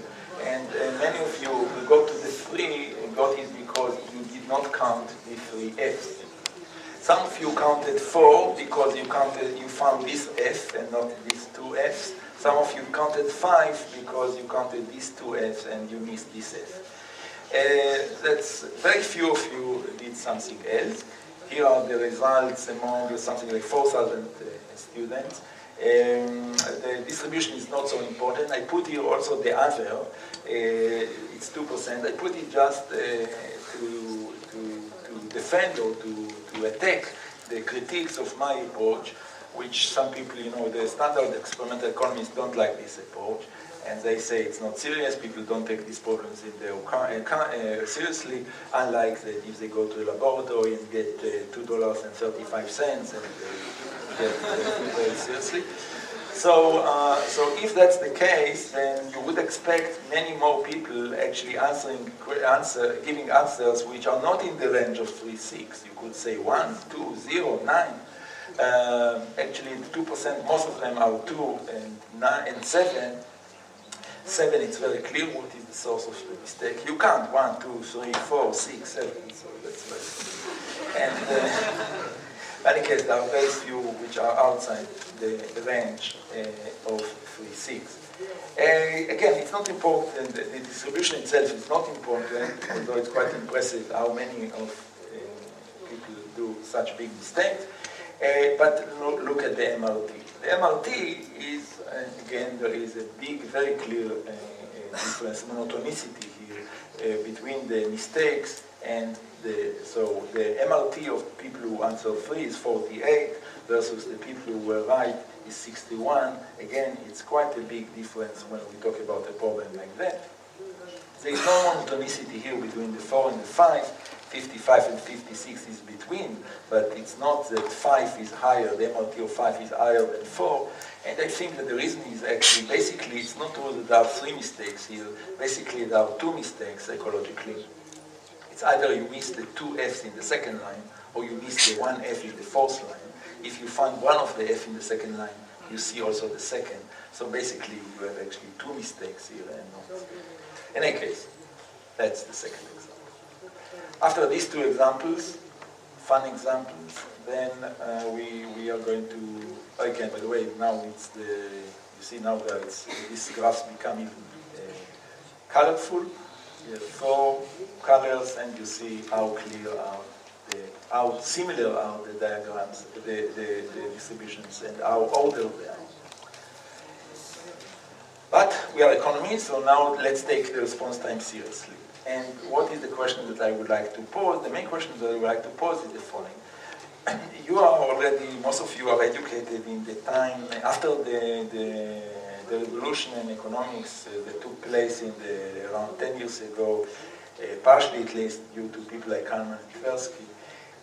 And many of you who got to the 3 got it because you did not count the 3 F's. Some of you counted 4 because you found this F and not these 2 F's. Some of you counted 5 because you counted these 2 F's and you missed this F. That's very few of you did something else. Here are the results among something like 4,000 students. The distribution is not so important. I put here also the other. It's 2%. I put it just to defend or to attack the critiques of my approach, which some people, the standard experimental economists don't like this approach, and they say it's not serious. People don't take these problems in seriously, unlike that if they go to a laboratory and get $2.35 and they get it very seriously. So if that's the case, then you would expect many more people actually giving answers which are not in the range of 3, 6. You could say 1, 2, 0, 9. Actually, 2%, most of them are 2 and 9 and 7. 7, it's very clear what is the source of the mistake. You count 1, 2, 3, 4, 6, 7, so that's very clear. And in any case, there are very few which are outside the range of 3, 6. Again, it's not important, the distribution itself is not important, although it's quite impressive how many of people do such big mistakes. But look at the MRT. The MRT is, again, there is a big, very clear difference, monotonicity here between the mistakes and so the MRT of people who answer 3 is 48 versus the people who were right is 61. Again, it's quite a big difference when we talk about a problem like that. There is no monotonicity here between the 4 and the 5. 55 and 56 is between, but it's not that 5 is higher, the MRT of 5 is higher than 4. And I think that the reason is actually, basically, it's not true that there are 3 mistakes here. Basically, there are 2 mistakes psychologically. It's either you miss the 2 F's in the second line, or you miss the 1 F in the fourth line. If you find one of the F in the second line, you see also the second. So basically, you have actually 2 mistakes here and not. In any case, that's the second example. After these 2 examples, fun examples, then we are going to, again, by the way, now it's the, you see now that these graphs become even colorful. You have 4 colors, and you see how clear are how similar are the diagrams, the distributions, and how ordered they are. But we are economists, so now let's take the response time seriously. And what is the question that I would like to pose? The main question that I would like to pose is the following. You are already, most of you are educated in the time after the revolution in economics that took place in around 10 years ago, partially at least due to people like Kahneman and Tversky.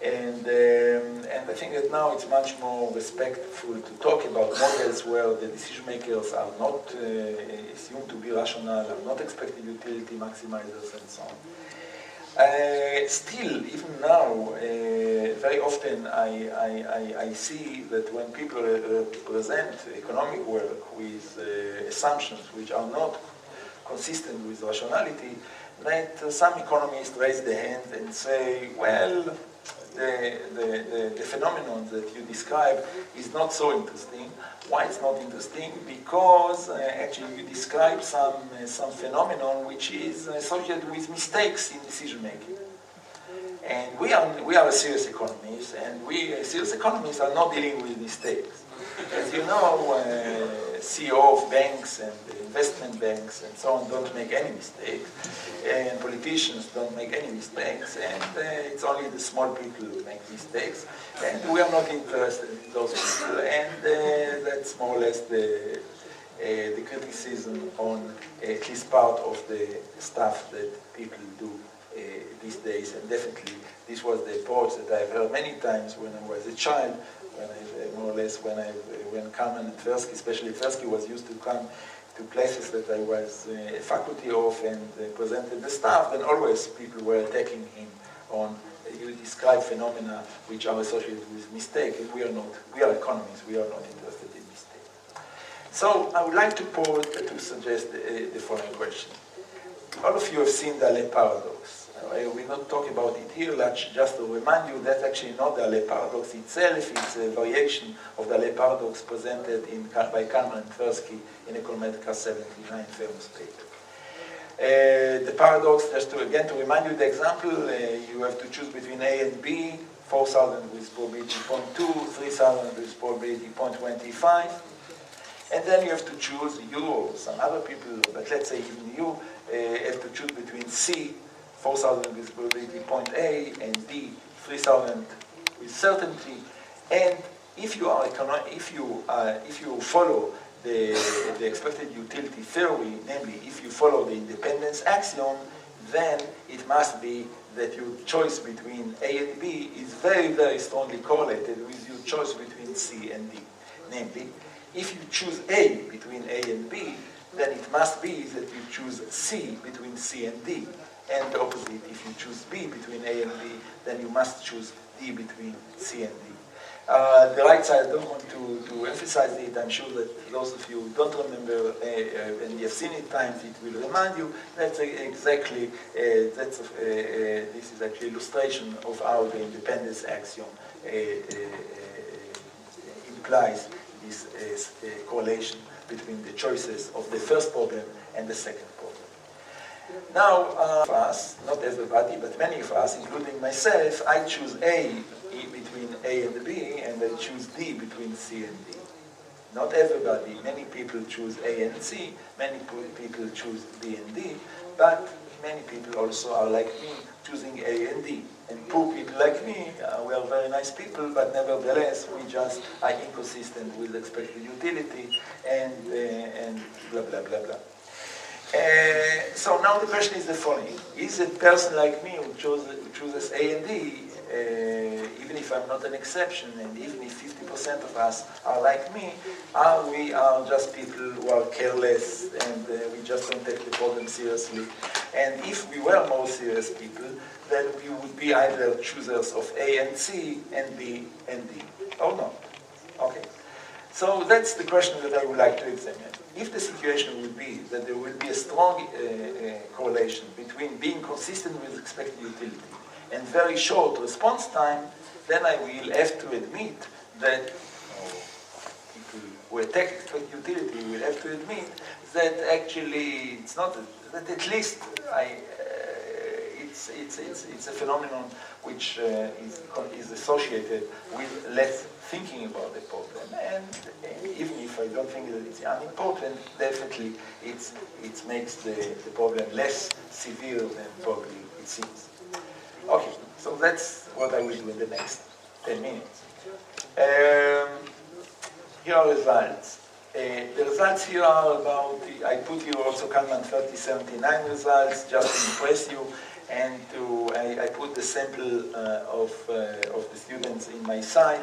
And I think that now it's much more respectful to talk about models where the decision makers are not assumed to be rational, are not expected utility maximizers, and so on. Still, even now, very often I see that when people present economic work with assumptions which are not consistent with rationality, that some economists raise their hand and say, well, the phenomenon that you describe is not so interesting. Why it's not interesting? Because actually you describe some phenomenon which is associated with mistakes in decision making. And we are a serious economist, and we serious economists are not dealing with mistakes. As you know, CEO of banks and investment banks and so on don't make any mistakes, and politicians don't make any mistakes, and it's only the small people who make mistakes, and we are not interested in those people, and that's more or less the criticism on at least part of the stuff that people do these days, and definitely this was the approach that I've heard many times when I was a child, when Kahneman and Tversky, especially Tversky, was used to come to places that I was a faculty of and presented the stuff, then always people were attacking him on you describe phenomena which are associated with mistake, and we are economists, we are not interested in mistake. So I would like to suggest the following question. All of you have seen the Allais paradox. We're not talking about it here, just to remind you that's actually not the Allais paradox itself, it's a variation of the Allais paradox presented by Kahneman and Tversky in Econometrica 79 famous paper. The paradox, just to remind you the example, you have to choose between A and B, 4,000 with probability 0.2, 3,000 with probability 0.25, and then you have to choose you or some other people, but let's say even you have to choose between C, 4,000 with probability point A, and D, 3,000 with certainty. And if you follow the expected utility theory, namely if you follow the independence axiom, then it must be that your choice between A and B is very, very strongly correlated with your choice between C and D. Namely, if you choose A between A and B, then it must be that you choose C between C and D. And the opposite, if you choose B between A and B, then you must choose D between C and D. The right side, I don't want to emphasize it. I'm sure that those of you who don't remember and you've seen it times, it will remind you. That's exactly, this is actually illustration of how the independence axiom implies this correlation between the choices of the first problem and the second problem. Now, for us, not everybody, but many of us, including myself, I choose A between A and B, and I choose D between C and D. Not everybody, many people choose A and C, many people choose B and D, but many people also are like me, choosing A and D. And poor people like me, we are very nice people, but nevertheless, we just are inconsistent with expected utility and blah, blah, blah, blah. So now the question is the following. Is a person like me who chooses A and D, even if I'm not an exception, and even if 50% of us are like me, we are just people who are careless and we just don't take the problem seriously. And if we were more serious people, then we would be either choosers of A and C and B and D, or not. Okay. So that's the question that I would like to examine. If the situation would be that there will be a strong correlation between being consistent with expected utility and very short response time, then I will have to admit that people who attack expected utility will have to admit that actually it's not, that at least it's a phenomenon which is associated with less thinking about the problem, and even if I don't think that it's unimportant, definitely it makes the problem less severe than probably it seems. Okay, so that's what I will do in the next 10 minutes. Here are results. The results here are about, I put here also Kalman 3079 results just to impress you, and I put the sample of the students in my site.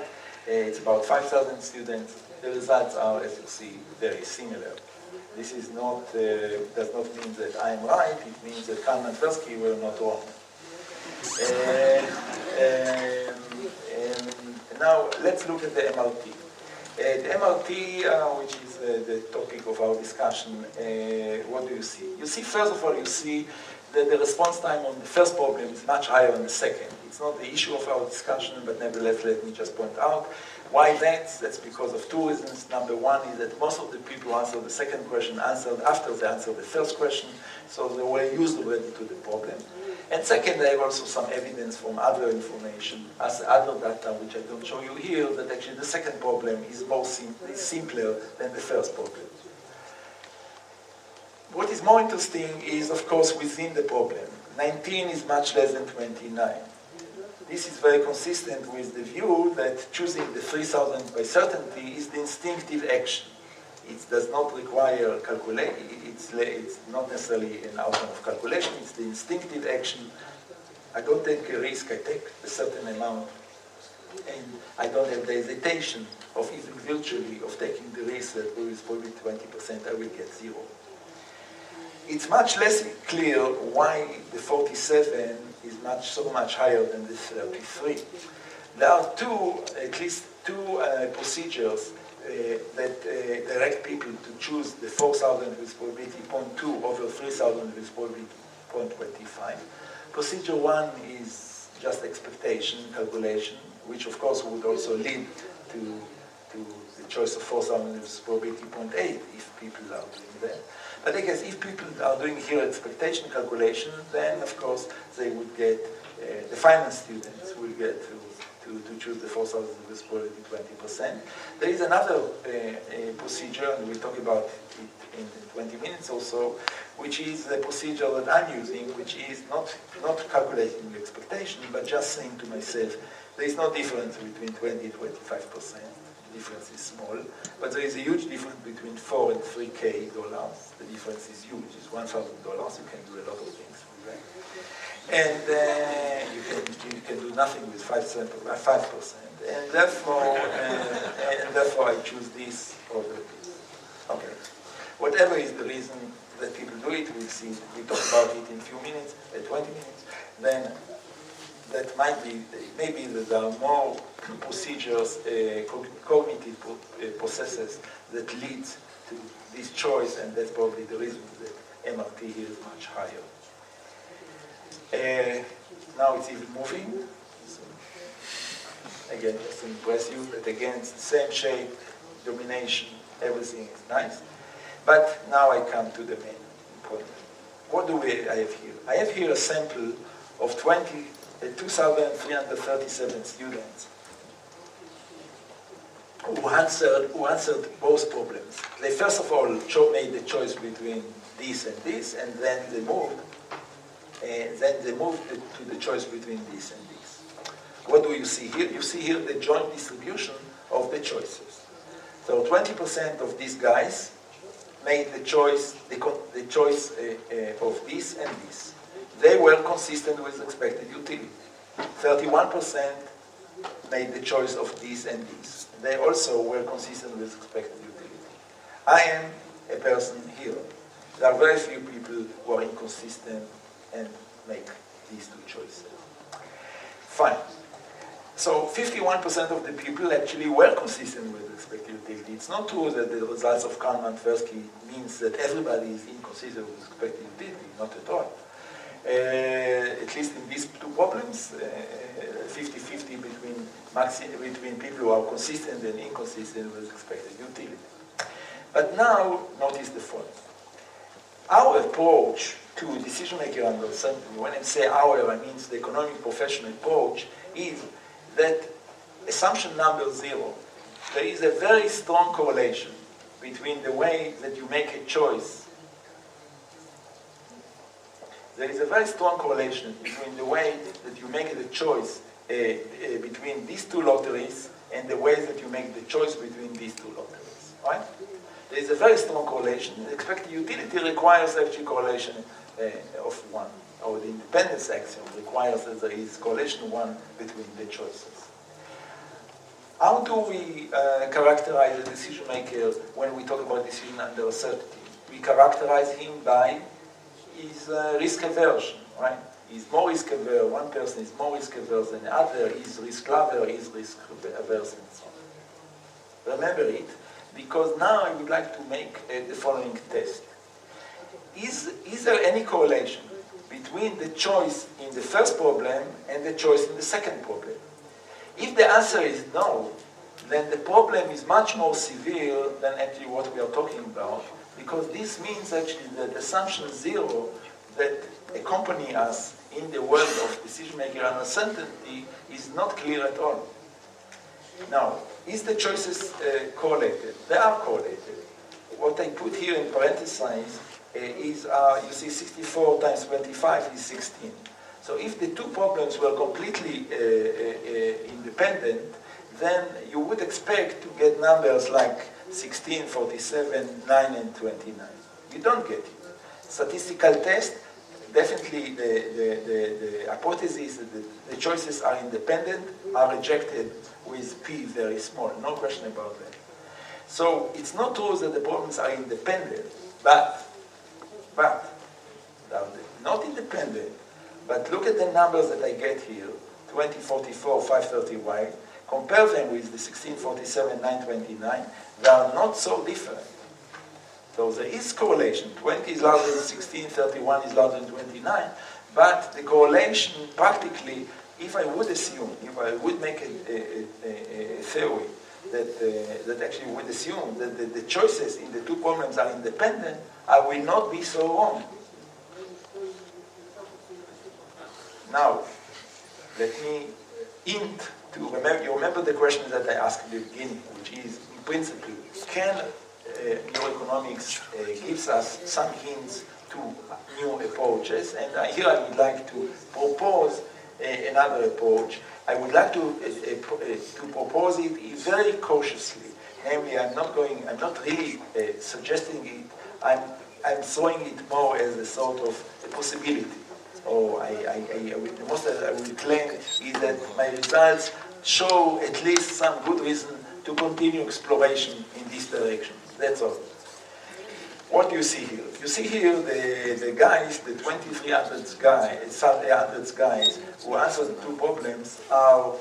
It's about 5,000 students. The results are, as you see, very similar. This is not, does not mean that I'm right. It means that Kalman and Tversky were not wrong. Now let's look at the MRT. The MRT, which is the topic of our discussion, what do you see? You see, first of all, you see that the response time on the first problem is much higher than the second. It's not the issue of our discussion, but nevertheless, let me just point out why that. That's because of two reasons. Number one is that most of the people who answered the second question answered after they answered the first question, so they were used already to the problem. And second, I have also some evidence from other information, as other data, which I don't show you here, that actually the second problem is simpler than the first problem. What is more interesting is, of course, within the problem. 19 is much less than 29. This is very consistent with the view that choosing the 3,000 by certainty is the instinctive action. It does not require calculation. It's not necessarily an outcome of calculation. It's the instinctive action. I don't take a risk. I take a certain amount. And I don't have the hesitation of even virtually of taking the risk that there is probably 20% I will get zero. It's much less clear why the 47 is so much higher than the 33. There are at least two procedures that direct people to choose the 4,000 with probability 0.2 over 3,000 with probability 0.25. Procedure one is just expectation calculation, which of course would also lead to the choice of 4,000 with probability 0.8 if people are doing that. But I guess if people are doing here expectation calculation, then of course they would get, the finance students will get to choose the 4,000 with probability 20%. There is another procedure, and we'll talk about it in 20 minutes or so, which is the procedure that I'm using, which is not calculating the expectation, but just saying to myself, there is no difference between 20 and 25%. The difference is small, but there is a huge difference between $4 and $3K. The difference is huge. It's $1,000. You can do a lot of things with that. And you can do nothing with 5%. And therefore I choose this over this. Okay. Whatever is the reason that people do it, we'll see. We talk about it in a few minutes, 20 minutes. Then that maybe there are more procedures, cognitive processes that lead to this choice, and that's probably the reason that MRT here is much higher. Now it's even moving. So again, just to impress you that again it's the same shape, domination, everything is nice. But now I come to the main point. What do I have here? I have here a sample of 2,337 students who answered both problems. They first of all made the choice between this, and then they moved. To the choice between this and this. What do you see here? You see here the joint distribution of the choices. So 20% of these guys made the choice of this and this. They were consistent with expected utility. 31% made the choice of this and this. They also were consistent with expected utility. I am a person here. There are very few people who are inconsistent and make these two choices. Fine. So 51% of the people actually were consistent with expected utility. It's not true that the results of Kahneman-Tversky means that everybody is inconsistent with expected utility, not at all. At least in these two problems, 50-50 between people who are consistent and inconsistent with expected utility. But now, notice the following. Our approach to decision-making under uncertainty, when I say our, I mean the economic professional approach, is that assumption number 0, there is a very strong correlation between the way that you make a choice. There is a very strong correlation between the way that you make the choice between these two lotteries and the way that you make the choice between these two lotteries, right? There is a very strong correlation. The expected utility requires actually correlation of 1, or the independence axiom requires that there is correlation 1 between the choices. How do we characterize a decision maker when we talk about decision under uncertainty? We characterize him by his risk aversion, right? He's more risk averse. One person is more risk averse than the other. He's risk lover, he's risk averse, and so on. Remember it, because now I would like to make the following test. Is there any correlation between the choice in the first problem and the choice in the second problem? If the answer is no, then the problem is much more severe than actually what we are talking about, because this means actually that assumption 0 that accompany us in the world of decision-making and uncertainty is not clear at all. Now, is the choices correlated? They are correlated. What I put here in parentheses is, you see 64 times 25 is 16. So if the two problems were completely independent, then you would expect to get numbers like 16, 47, 9, and 29. You don't get it. Statistical test, definitely the hypothesis that the choices are independent are rejected with p very small, no question about that. So it's not true that the problems are independent, but not independent. But look at the numbers that I get here, 2044, 530y, compare them with the 1647, 929, they are not so different. So there is correlation. 20 is larger than 16, 31 is larger than 29, but the correlation practically, if I would assume, if I would make a theory that actually would assume that the choices in the two problems are independent, I will not be so wrong. Now, let me hint to remember the question that I asked at the beginning, which is, in principle, can neuroeconomics gives us some hints to new approaches? And here I would like to propose another approach. I would like to propose it very cautiously. Namely, I'm not really suggesting it. I'm throwing it more as a sort of a possibility. Or the most I will claim is that my results show at least some good reason to continue exploration in this direction. That's all. What do you see here? You see here the guys, the 2300 guys who answer the two problems are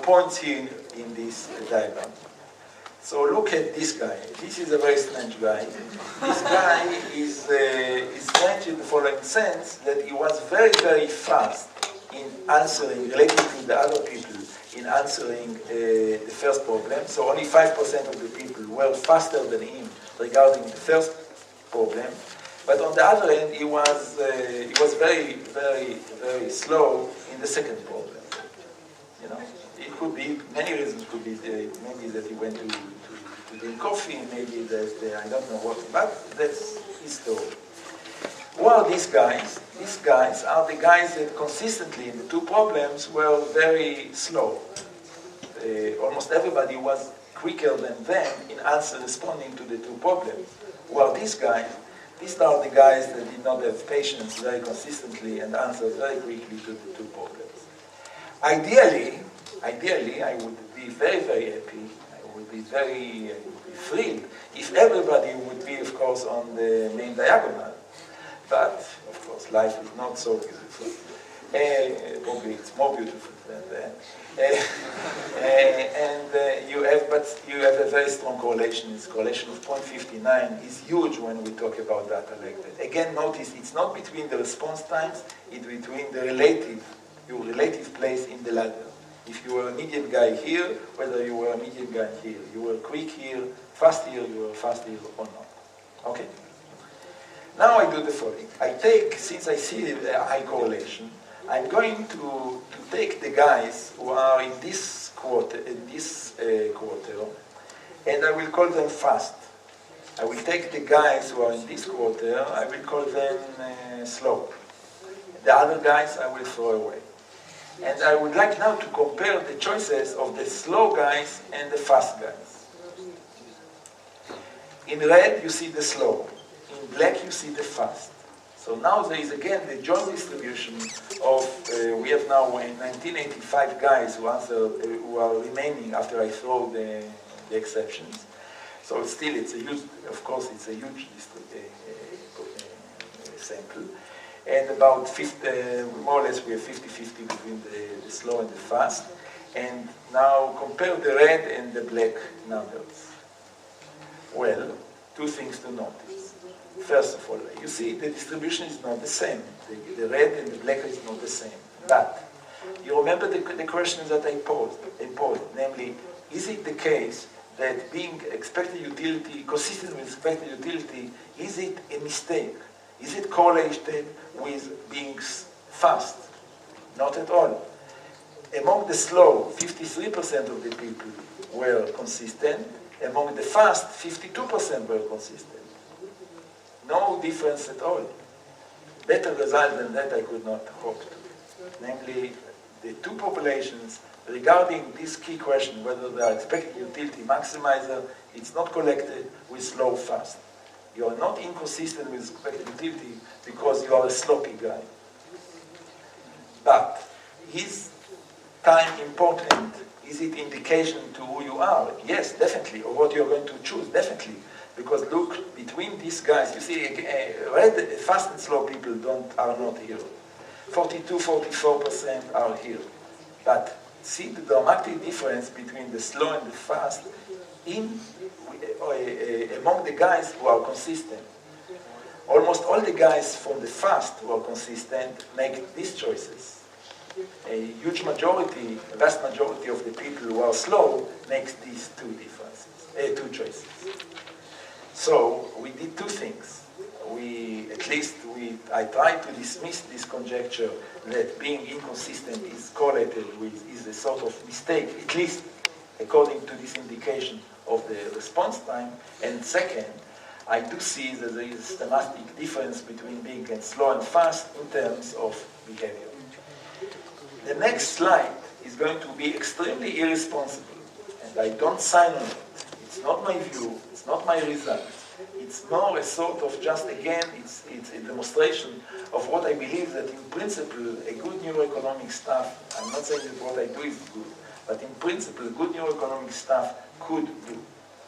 points here in this diagram. So look at this guy. This is a very strange guy. This guy is strange in the following sense, that he was very, very fast in answering, related to the other people, in answering the first problem. So only 5% of the people were faster than him regarding the first problem. But on the other hand, he was very, very, very slow in the second problem. You know, it could be, many reasons could be, maybe that he went to drink coffee, maybe that, I don't know what, but that's his story. Who are these guys? These guys are the guys that consistently in the two problems were very slow. Almost everybody was quicker than them in responding to the two problems. Who are these guys? These are the guys that did not have patience very consistently and answered very quickly to the two problems. Ideally, I would be very, very happy. I would be very thrilled if everybody would be, of course, on the main diagonal. But, of course, life is not so beautiful. Probably it's more beautiful than that. But you have a very strong correlation. This correlation of 0.59 is huge when we talk about data like that. Again, notice it's not between the response times, it's between your relative place in the ladder. If you were a medium guy here, whether you were a medium guy here, you were quick here, fast here, you were fast here or not. Okay? Now I do the following. Since I see a high correlation, I'm going to take the guys who are in this quarter, and I will call them fast. I will take the guys who are in this quarter, I will call them slow. The other guys I will throw away. And I would like now to compare the choices of the slow guys and the fast guys. In red, you see the slow. In black, you see the fast. So now there is again the joint distribution of, we have now in 1985 guys who are remaining after I throw the exceptions. So still it's a huge, of course it's a huge sample. And about more or less we have 50-50 between the slow and the fast. And now compare the red and the black numbers. Well, two things to notice. First of all, you see the distribution is not the same. The red and the black is not the same. But you remember the question that I posed, namely, is it the case that being expected utility, consistent with expected utility, is it a mistake? Is it correlated with being fast? Not at all. Among the slow, 53% of the people were consistent. Among the fast, 52% were consistent. No difference at all. Better result than that I could not hope to. Namely, the two populations, regarding this key question, whether they are expected utility maximizer, it's not collected with slow fast. You are not inconsistent with expected utility because you are a sloppy guy. But is time important? Is it indication to who you are? Yes, definitely. Or what you're going to choose? Definitely. Because look, between these guys, you see, fast and slow people are not here. 44% are here. But see the dramatic difference between the slow and the fast among the guys who are consistent. Almost all the guys from the fast who are consistent make these choices. A huge majority, a vast majority of the people who are slow makes these two choices. So we did two things. I tried to dismiss this conjecture that being inconsistent is correlated with, is a sort of mistake, at least according to this indication of the response time. And second, I do see that there is a systematic difference between being slow and fast in terms of behavior. The next slide is going to be extremely irresponsible, and I don't sign on it. It's not my view, it's not my result. It's more a sort of just, again, it's a demonstration of what I believe that in principle, a good neuroeconomic staff, I'm not saying that what I do is good, but in principle, good neuroeconomic staff could do,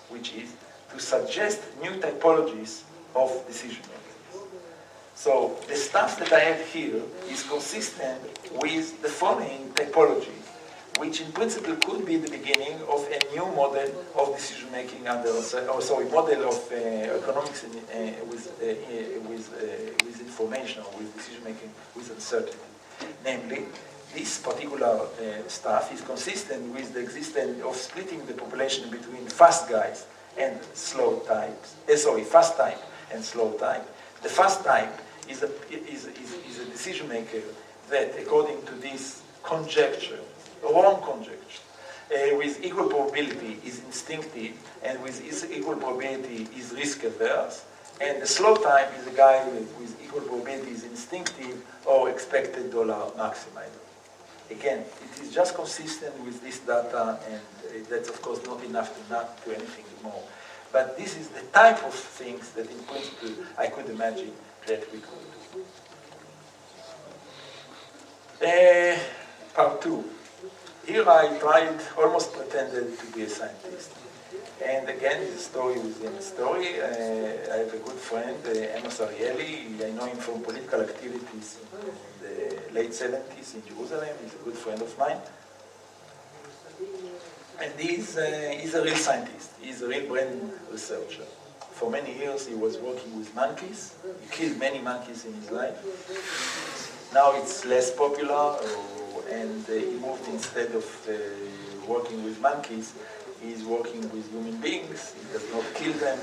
which is to suggest new typologies of decision making. So the stuff that I have here is consistent with the following typology, which in principle could be the beginning of a new model of decision making model of economics with information, or with decision making with uncertainty. Namely, this particular stuff is consistent with the existence of splitting the population between fast guys and slow types. Fast type and slow type. The fast type is a decision maker that, according to this conjecture, wrong conjecture, with equal probability is instinctive, and with equal probability is risk averse. And the slow type is a guy with equal probability is instinctive or expected dollar maximizer. Again, it is just consistent with this data, and that's of course not enough to not do anything more. But this is the type of things that in principle I could imagine that we could do. Part 2. Here I almost pretended to be a scientist. And again, the story within the story. I have a good friend, Amos Ariel. I know him from political activities in the late 70s in Jerusalem. He's a good friend of mine. And he's a real scientist. He's a real brain researcher. For many years, he was working with monkeys. He killed many monkeys in his life. Now it's less popular, and he moved, instead of working with monkeys, he's working with human beings. He does not kill them,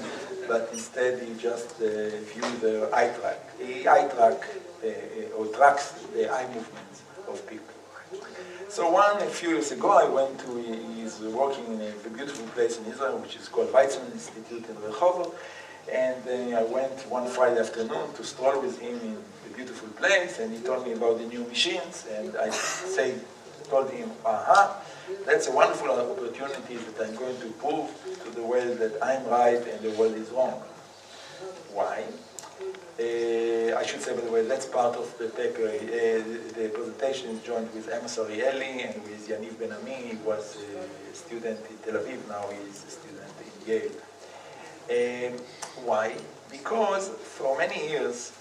but instead he just views their eye track. He tracks the eye movements of people. So a few years ago, I went to, he's working in a beautiful place in Israel, which is called Weizmann Institute in Rehovot. And I went one Friday afternoon to stroll with him in the beautiful place, and he told me about the new machines, and I told him, that's a wonderful opportunity that I'm going to prove to the world that I'm right and the world is wrong. Why? I should say, by the way, that's part of the paper. The presentation is joined with Amos Arieli and with Yaniv Ben-Ami. He was a student in Tel-Aviv, now he's a student in Yale. Why? Because for many years,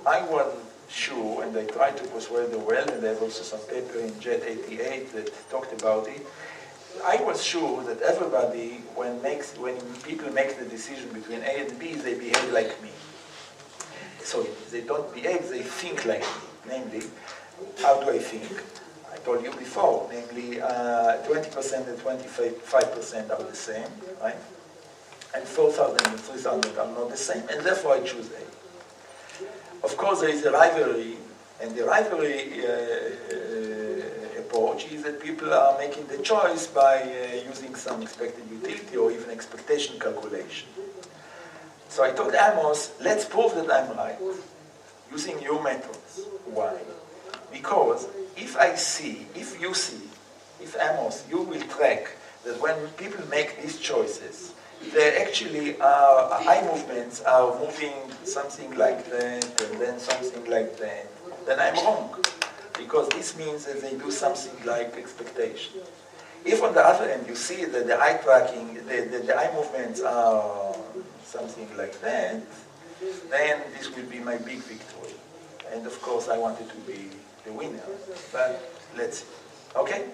I was sure, and I tried to persuade the world, and there's also some paper in Jet 88 that talked about it. I was sure that everybody, when people make the decision between A and B, they behave like me. So they don't behave, they think like me. Namely, how do I think? I told you before, namely 20% and 25% are the same, right? And 4,000 and 3,000 are not the same, and therefore I choose A. Of course, there is a rivalry, and the rivalry approach is that people are making the choice by using some expected utility or even expectation calculation. So I told Amos, let's prove that I'm right, using your methods. Why? Because if Amos, you will track that when people make these choices, they actually eye movements are moving something like that and then something like that, then I'm wrong. Because this means that they do something like expectation. If on the other end you see that the eye tracking, the eye movements are something like that, then this will be my big victory. And of course I wanted to be the winner, but let's see. Okay?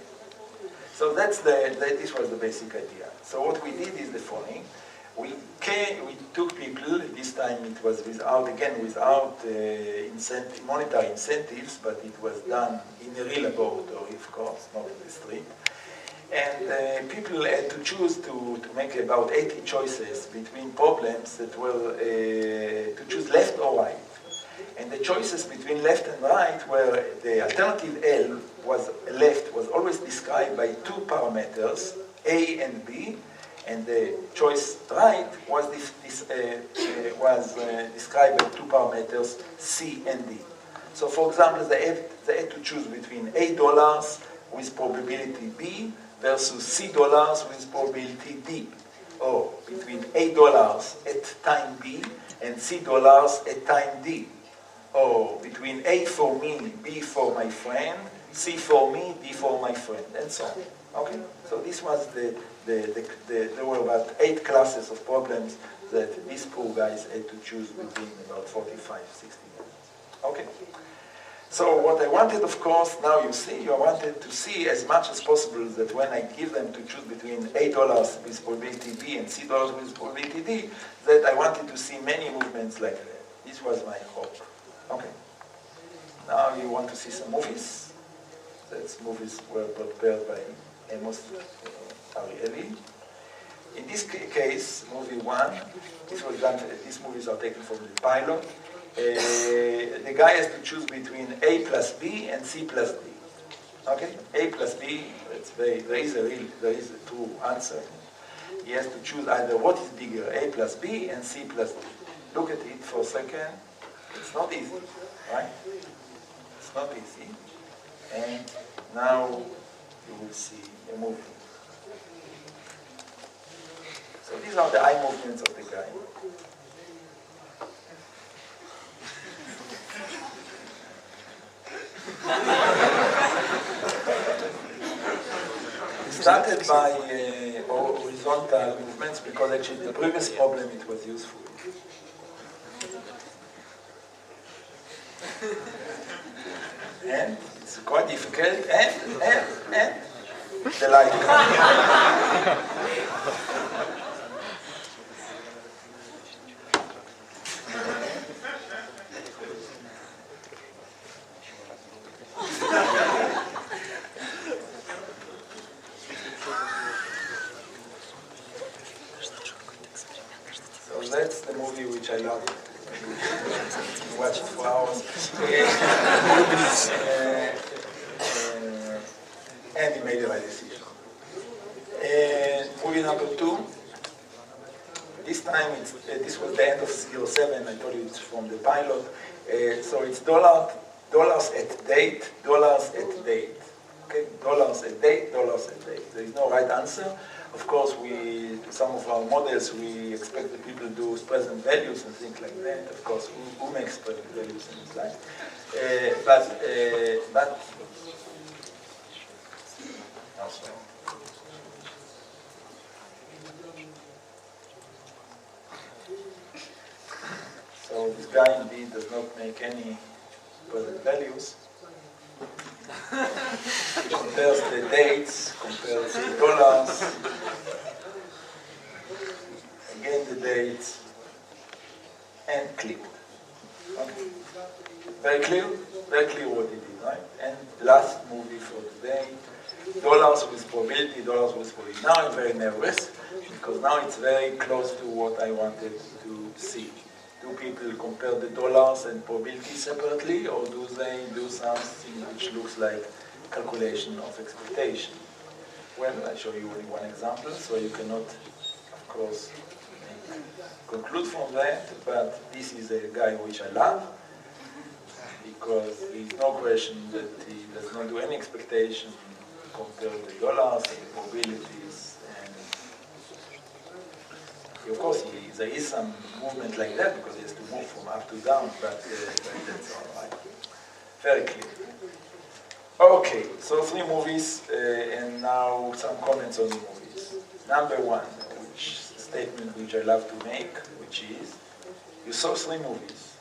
So this was the basic idea. So what we did is the following. We took people, this time it was without monetary incentives, but it was done in a real laboratory, of course, not in the street. And people had to choose to make about 80 choices between problems that were to choose left or right. And the choices between left and right were the alternative L was always described by two parameters, A and B, and the choice right was described by two parameters, C and D. So for example, they had to choose between $8 with probability B versus $C with probability D, or between $8 at time B and $C at time D, or between A for me, B for my friend, C for me, D for my friend, and so on. Okay, so this was there were about 8 classes of problems that these poor guys had to choose between about 45, 60 minutes. Okay. So what I wanted, of course, now you see, I wanted to see as much as possible that when I give them to choose between $8 with probability B and $C with probability D, that I wanted to see many movements like that. This was my hope. Okay. Now you want to see some movies. Those movies were prepared by Amos Ariel. In this case, movie 1, this was done. These movies are taken from the pilot. The guy has to choose between A plus B and C plus D. Okay, A plus B. There is a true answer. He has to choose either what is bigger, A plus B and C plus D. Look at it for a second. It's not easy, right? It's not easy. And now you will see a movie. So these are the eye movements of the guy. It started by horizontal movements because actually the previous problem it was useful. And it's quite difficult and the light comes. So that's the movie which I love. Watch it for hours. And he made the right decision. Movie number 2. This time, this was the end of year 7. I told you it's from the pilot. So it's dollars at date, dollars at date. Okay, dollars at date, dollars at date. There is no right answer. Of course, some of our models, we expect that people do present values and things like that. Of course, who makes present values in this life? So this guy indeed does not make any present values. He compares the dates, compares the dollars, again the dates, and clicked. Okay. Very clear what he did, right? And last movie for today, dollars with probability, dollars with probability. Now I'm very nervous, because now it's very close to what I wanted to see. Do people compare the dollars and probability separately, or do they do something which looks like calculation of expectation? Well, I'll show you only one example, so you cannot, of course, conclude from that, but this is a guy which I love, because there is no question that he does not do any expectation, compare the dollars and the probabilities, and of course there is some movement like that, because he has to move from up to down, but that's all right. Very clear. Okay, so 3 movies, and now some comments on the movies. Number 1, statement which I love to make, which is, you saw 3 movies.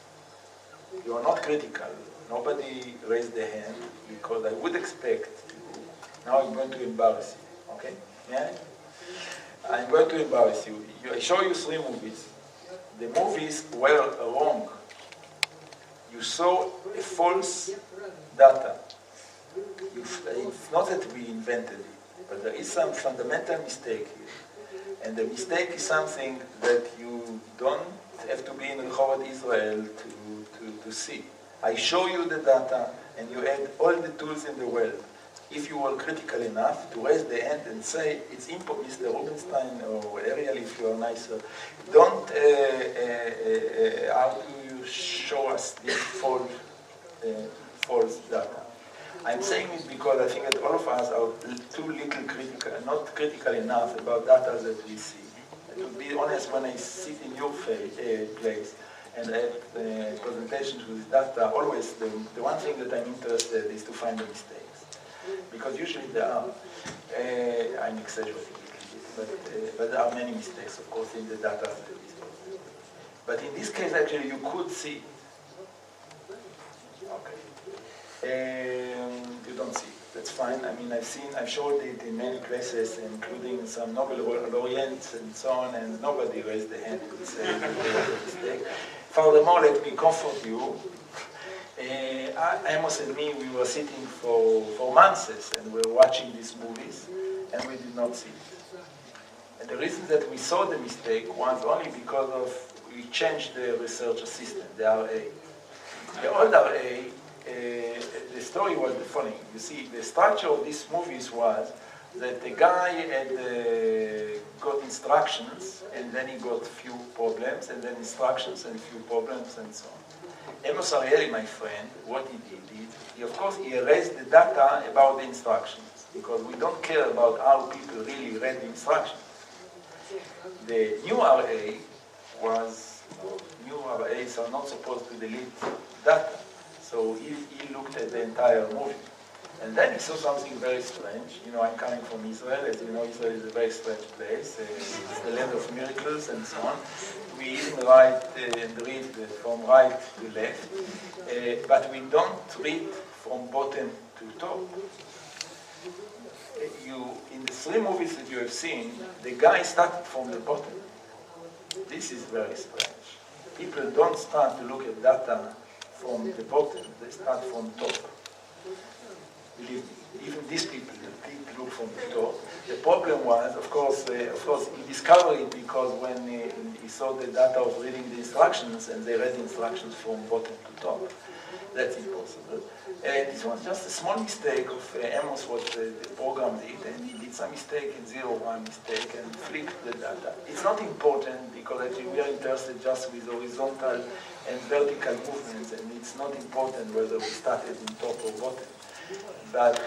You are not critical. Nobody raised their hand, because I would expect you. Now I'm going to embarrass you, okay? Yeah? I'm going to embarrass you. I show you 3 movies. The movies were wrong. You saw a false data. It's not that we invented it, but there is some fundamental mistake here. And the mistake is something that you don't have to be in Rehovot Israel to see. I show you the data, and you had all the tools in the world. If you were critical enough to raise the hand and say, it's impossible, Mr. Rubinstein or Ariel, if you are nicer, don't, how do you show us this false data? I'm saying it because I think that all of us are too little critical, not critical enough about data that we see. To be honest, when I sit in your place and I have presentations with data, always the one thing that I'm interested in is to find the mistakes. because usually there are, I'm exaggerating a little bit, but there are many mistakes, of course, in the data. But in this case, actually, you could see. Okay. You don't see. That's fine. I mean, I've showed it in many places, including some Nobel laureates and so on, and nobody raised the hand to say they made a mistake. Furthermore, let me comfort you. Amos and me, we were sitting for months and we were watching these movies, and we did not see it. And the reason that we saw the mistake was only because we changed the research assistant, the RA. The old RA, the story was the following. You see, the structure of these movies was that the guy had got instructions, and then he got few problems, and then instructions and few problems, and so on. Amos Ariel, my friend, what he did, he of course he erased the data about the instructions, because we don't care about how people really read the instructions. The new RA was, new RAs are not supposed to delete data. So he looked at the entire movie. And then he saw something very strange. You know, I'm coming from Israel. As you know, Israel is a very strange place. It's the land of miracles and so on. We even write and read from right to left, but we don't read from bottom to top. In the three movies that you have seen, the guy started from the bottom. This is very strange. People don't start to look at data from the bottom, they start from top. Believe me, even these people did look from the top. The problem was, of course, he discovered it because when he saw the data of reading the instructions, and they read the instructions from bottom to top. That's impossible. This was just a small mistake of Amos, what the program did, and he did some mistake in 0-1 mistake and flipped the data. It's not important because actually we are interested just with horizontal and vertical movements, and it's not important whether we started in top or bottom. But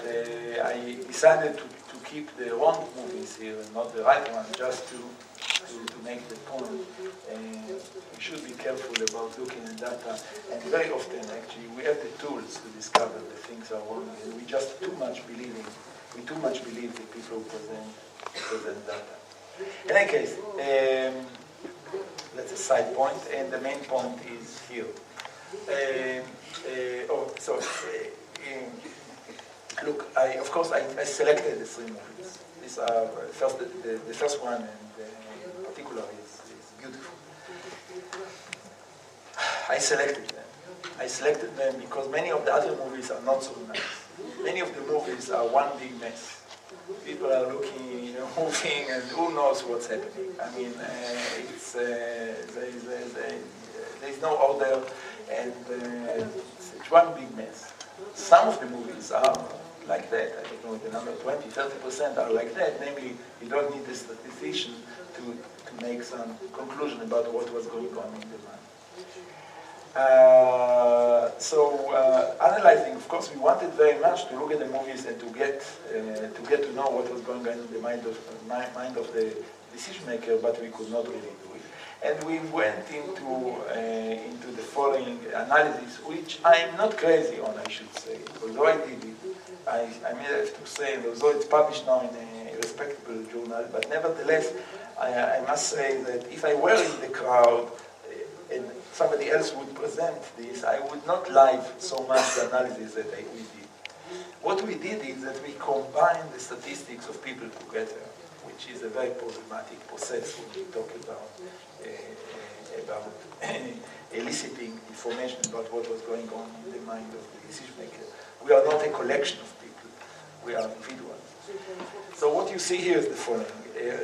I decided to keep the wrong movies here and not the right one, just to make the point. We should be careful about looking at data, and very often actually we have the tools to discover that things are wrong, and we just too much believe the people who present data. In any case, that's a side point, and the main point is here. Look, of course I selected the three movies. These are the first one, and in particular is beautiful. I selected them because many of the other movies are not so nice. Many of the movies are one big mess. People are looking, moving, and who knows what's happening. I mean, there's no order, and it's one big mess. Some of the movies are like that. I don't know the number, 20-30% are like that. Namely, you don't need a statistician to make some conclusion about what was going on in the mind. Analyzing, of course, we wanted very much to look at the movies and to get to know what was going on in the mind of the decision maker, but we could not really do it. And we went into the following analysis, which I'm not crazy on, I should say. Although I did it, I may have to say, although it's published now in a respectable journal, but nevertheless, I must say that if I were in the crowd and somebody else would present this, I would not like so much the analysis that we did. What we did is that we combined the statistics of people together, which is a very problematic process when we talk about eliciting information about what was going on in the mind of the decision maker. We are not a collection of people, we are individuals. So what you see here is the following.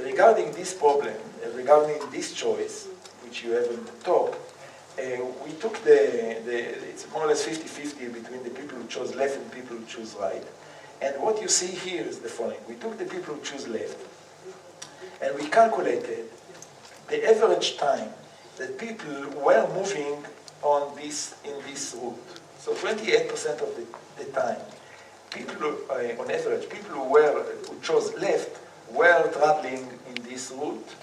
Regarding this problem, regarding this choice, which you have in the top, we took it's more or less 50-50 between the people who chose left and people who choose right. And what you see here is the following. We took the people who choose left, and we calculated the average time that people were moving in this route. So 28% of the time, people, on average, people who chose left were traveling in this route.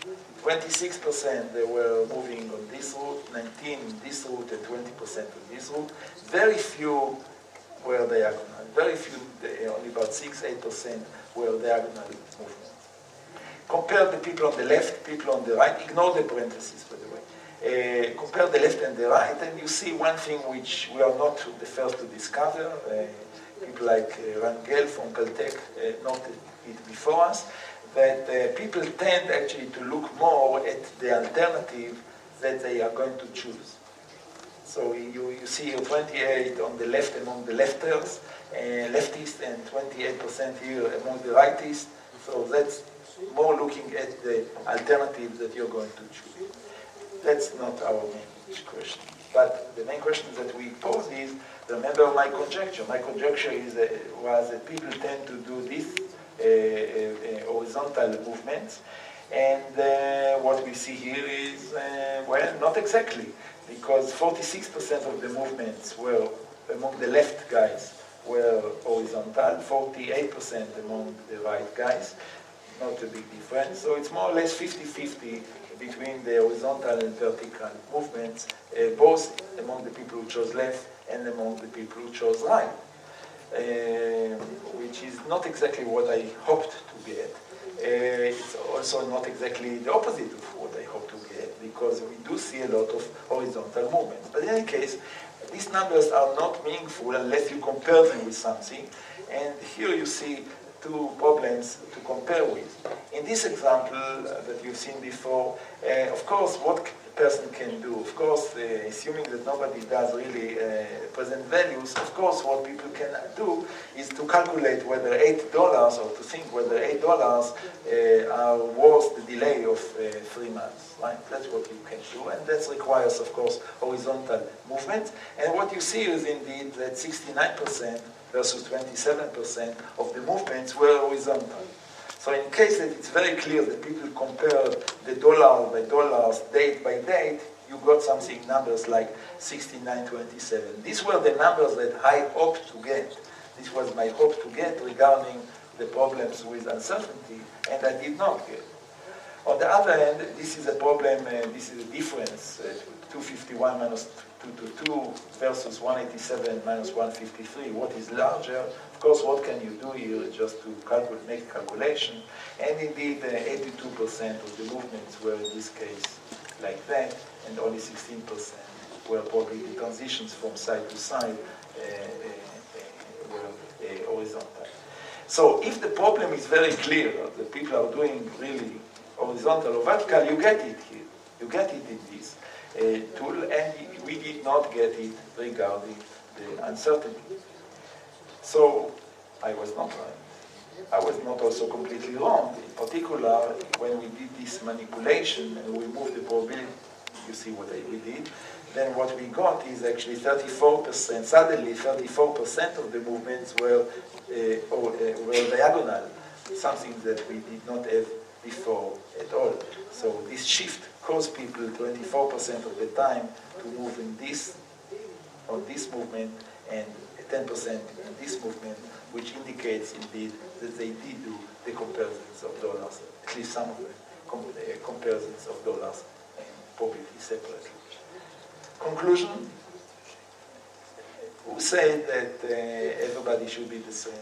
26% they were moving on this route, 19% in this route, and 20% on this route. Very few were diagonal. Very few, only about 6-8% were diagonal movements. Compare the people on the left, people on the right. Ignore the parentheses, by the way. Compare the left and the right, and you see one thing which we are not the first to discover. People like Rangel from Caltech noted it before us, that people tend actually to look more at the alternative that they are going to choose. So you see here 28 on the left among the leftists, and 28% here among the rightists. So that's more looking at the alternative that you're going to choose. That's not our main question. But the main question that we pose is, remember my conjecture. My conjecture was that people tend to do this horizontal movements. And what we see here is, well, not exactly. Because 46% of the movements were among the left guys were horizontal, 48% among the right guys. Not a big difference. So it's more or less 50-50 between the horizontal and vertical movements, both among the people who chose left and among the people who chose right, which is not exactly what I hoped to get. It's also not exactly the opposite of what I hoped to get, because we do see a lot of horizontal movements. But in any case, these numbers are not meaningful unless you compare them with something. And here you see two problems to compare with. In this example that you've seen before, of course, what a person can do, of course, assuming that nobody does really present values, of course, what people can do is to calculate whether $8, or to think whether $8 are worth the delay of 3 months, right? That's what you can do, and that requires, of course, horizontal movement. And what you see is indeed that 69% versus 27% of the movements were horizontal. So in case that it's very clear that people compare the dollar by dollars, date by date, you got something, numbers like 69-27. These were the numbers that I hoped to get. This was my hope to get regarding the problems with uncertainty, and I did not get. On the other hand, this is a problem, this is a difference, 251 minus 222 versus 187 minus 153. What is larger? Of course, what can you do here just to make a calculation? And indeed, 82% of the movements were in this case like that, and only 16% were probably the transitions from side to side were horizontal. So if the problem is very clear, that people are doing really horizontal or vertical, you get it here. You get it in this tool, and we did not get it regarding the uncertainty. So I was not right. I was not also completely wrong. In particular, when we did this manipulation and we moved the probability, you see what we did, then what we got is actually 34%. Suddenly, 34% of the movements were diagonal, something that we did not have before at all. So this shift caused people 24% of the time to move in this, on this movement, and 10% in this movement, which indicates indeed that they did do the comparisons of dollars, at least some of them, comparisons of dollars and probability separately. Conclusion, who said that everybody should be the same?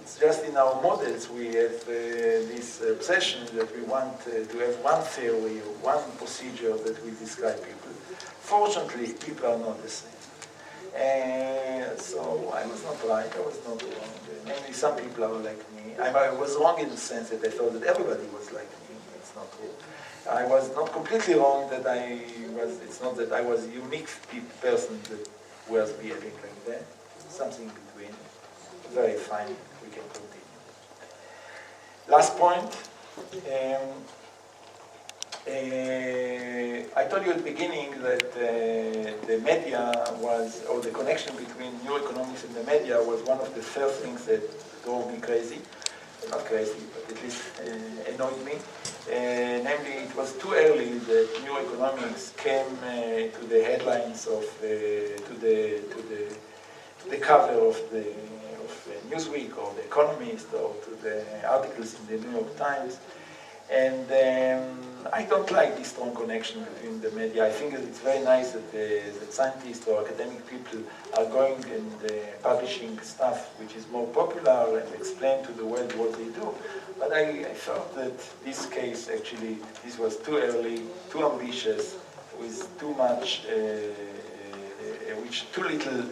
It's just in our models we have this obsession that we want to have one theory or one procedure that we describe people. Fortunately, people are not the same. So I was not right, I was not wrong. Maybe some people are like me. I was wrong in the sense that I thought that everybody was like me. It's not true. I was not completely wrong that it's not that I was a unique person that was behaving like that. Something between. Very fine, we can continue. Last point. I told you at the beginning that the media was, or the connection between neuroeconomics and the media was one of the first things that drove me crazy. Not crazy, but at least annoyed me. Namely, it was too early that neuroeconomics came to the headlines of, to the cover of the Newsweek or The Economist or to the articles in the New York Times. And I don't like this strong connection between the media. I think that it's very nice that scientists or academic people are going and publishing stuff which is more popular and explain to the world what they do. But I felt that this case, actually, this was too early, too ambitious, with too much, too little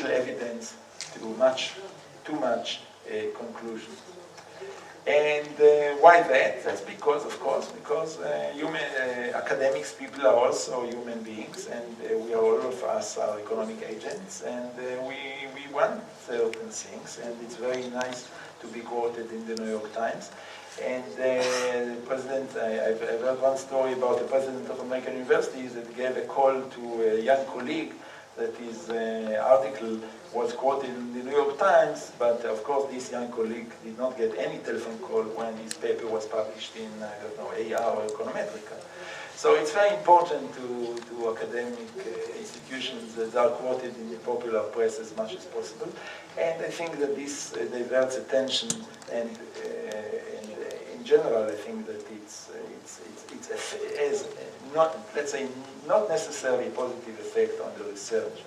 evidence, too much conclusion. And why that? That's because, of course, because academics, people are also human beings, and we are, all of us are economic agents, and we want certain things, and it's very nice to be quoted in the New York Times. And the president, I've heard one story about the president of American universities that gave a call to a young colleague that his article was quoted in the New York Times, but of course this young colleague did not get any telephone call when his paper was published in, I don't know, AR or Econometrica. So it's very important to academic institutions that are quoted in the popular press as much as possible. And I think that this diverts attention, and in general, I think that it has not, let's say, not necessarily a positive effect on the research.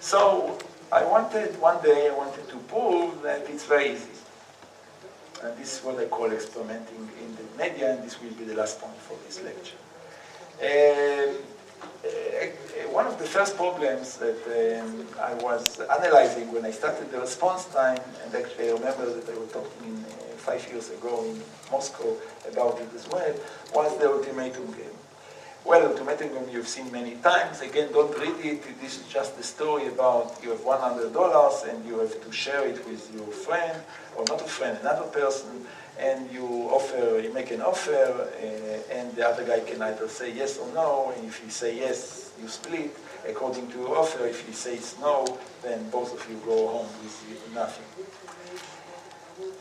So one day I wanted to prove that it's very easy. And this is what I call experimenting in the media, and this will be the last point for this lecture. One of the first problems that I was analyzing when I started the response time, and actually I remember that I was talking 5 years ago in Moscow about it as well, was the ultimatum game. Well, ultimatum game you've seen many times. Again, don't read it. This is just the story about you have $100 and you have to share it with your friend, or not a friend, another person, and you make an offer, and the other guy can either say yes or no, and if he say yes, you split according to your offer. If he says no, then both of you go home with nothing.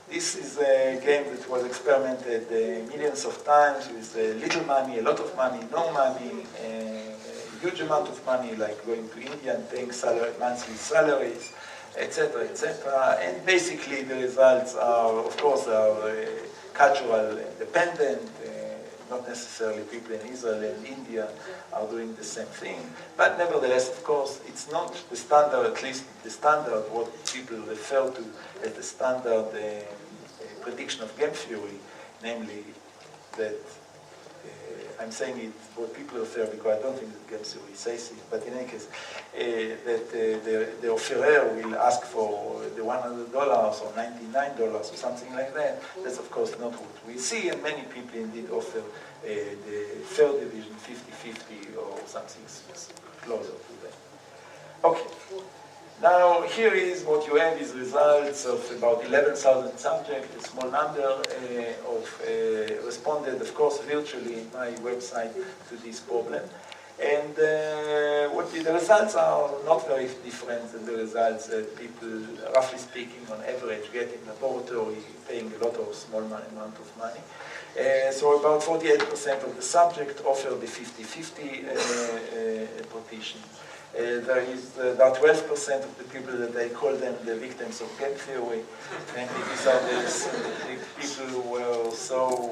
This is a game that was experimented millions of times with little money, a lot of money, no money, a huge amount of money, like going to India and paying monthly salaries, etc., etc. And basically the results are, of course, cultural dependent. Not necessarily people in Israel and India are doing the same thing. But nevertheless, of course, it's not the standard, at least the standard, what people refer to as the standard prediction of game theory, namely that, I'm saying it what people refer, because I don't think that game theory says it, but in any case, that the offerer will ask for the $100 or $99 or something like that. That's of course not what we see, and many people indeed offer the third division 50-50 or something closer to that. Okay. Now, here is what you have is results of about 11,000 subjects, a small number of responded, of course, virtually in my website to this problem. And the results are not very different than the results that people, roughly speaking, on average, get in laboratory, paying a lot of small amount of money. So about 48% of the subject offer the 50-50 partition. There are 12% of the people that I call them the victims of game theory, and these are the people who were so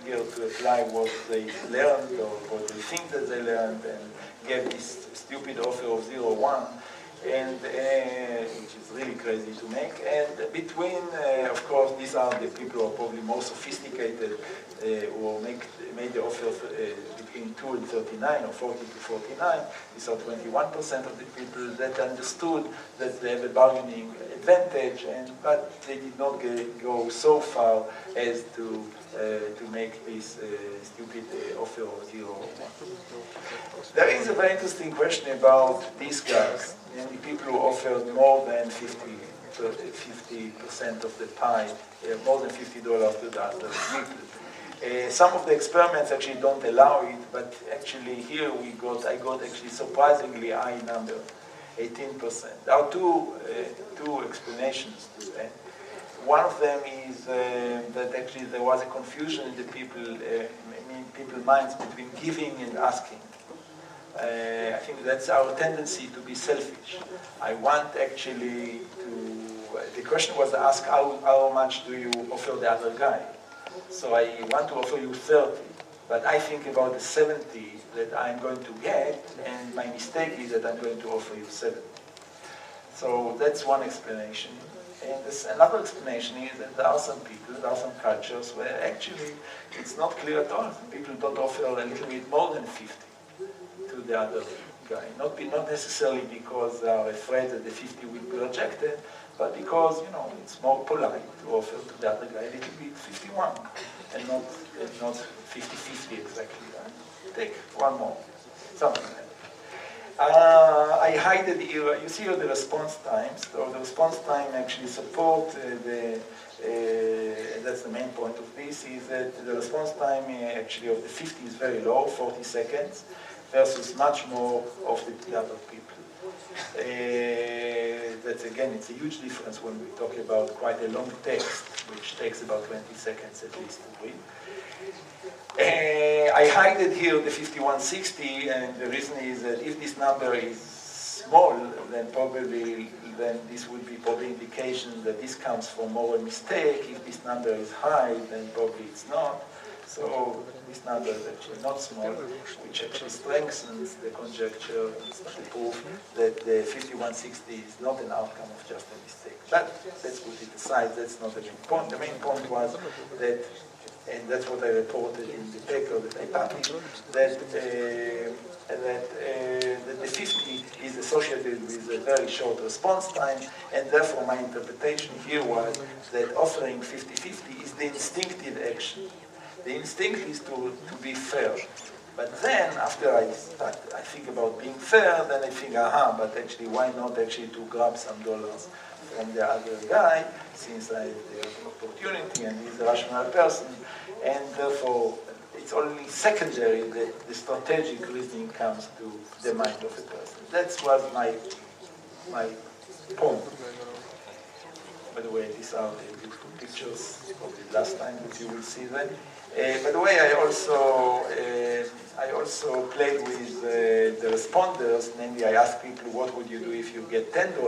eager to apply what they learned or what they think that they learned, and gave this stupid offer of 0-1, and which is really crazy to make. And between, of course, these are the people who are probably more sophisticated, who made the offer between 2 and 39 or 40 to 49. These are 21% of the people that understood that they have a bargaining advantage, but they did not go so far as to make this stupid offer of 0-1. There is a very interesting question about these guys, namely people who offered more than 50% of the pie, more than $50 to the other people. Some of the experiments actually don't allow it, but actually here I got actually surprisingly high number, 18%. There are two explanations to that. One of them is that actually there was a confusion in the people's minds between giving and asking. I think that's our tendency to be selfish. I want actually to, the question was asked, how much do you offer the other guy? So I want to offer you 30, but I think about the 70 that I'm going to get, and my mistake is that I'm going to offer you 70. So that's one explanation. And another explanation is that there are some people, there are some cultures where actually it's not clear at all. People don't offer a little bit more than 50 to the other guy. Not necessarily because they are afraid that the 50 will be rejected, but because, you know, it's more polite to offer to the other guy a little bit 51 and not 50-50 exactly. Right? Take one more, something like that. I hide it here. You see here the response times. So the response time actually support that's the main point of this, is that the response time actually of the 50 is very low, 40 seconds, versus much more of the other people. That's again, it's a huge difference when we talk about quite a long text, which takes about 20 seconds at least to read. I hide it here, the 5160, and the reason is that if this number is small, then probably this would be probably indication that this comes from more a mistake. If this number is high, then probably it's not. So this number is actually not small, which actually strengthens the conjecture, the proof that the 5160 is not an outcome of just a mistake. But let's put it aside, that's not the main point. The main point was that, and that's what I reported in the paper that I published, that the 50 is associated with a very short response time, and therefore my interpretation here was that offering 50-50 is the instinctive action. The instinct is to be fair. But then, after I think about being fair, then I think, but actually, why not actually to grab some dollars from the other guy, since I have the opportunity and he's a rational person, and therefore it's only secondary that the strategic reasoning comes to the mind of a person. That was my point. By the way, these are the beautiful pictures of the last time that you will see them. By the way, I also played with the responders. Namely, I asked people, what would you do if you get $10?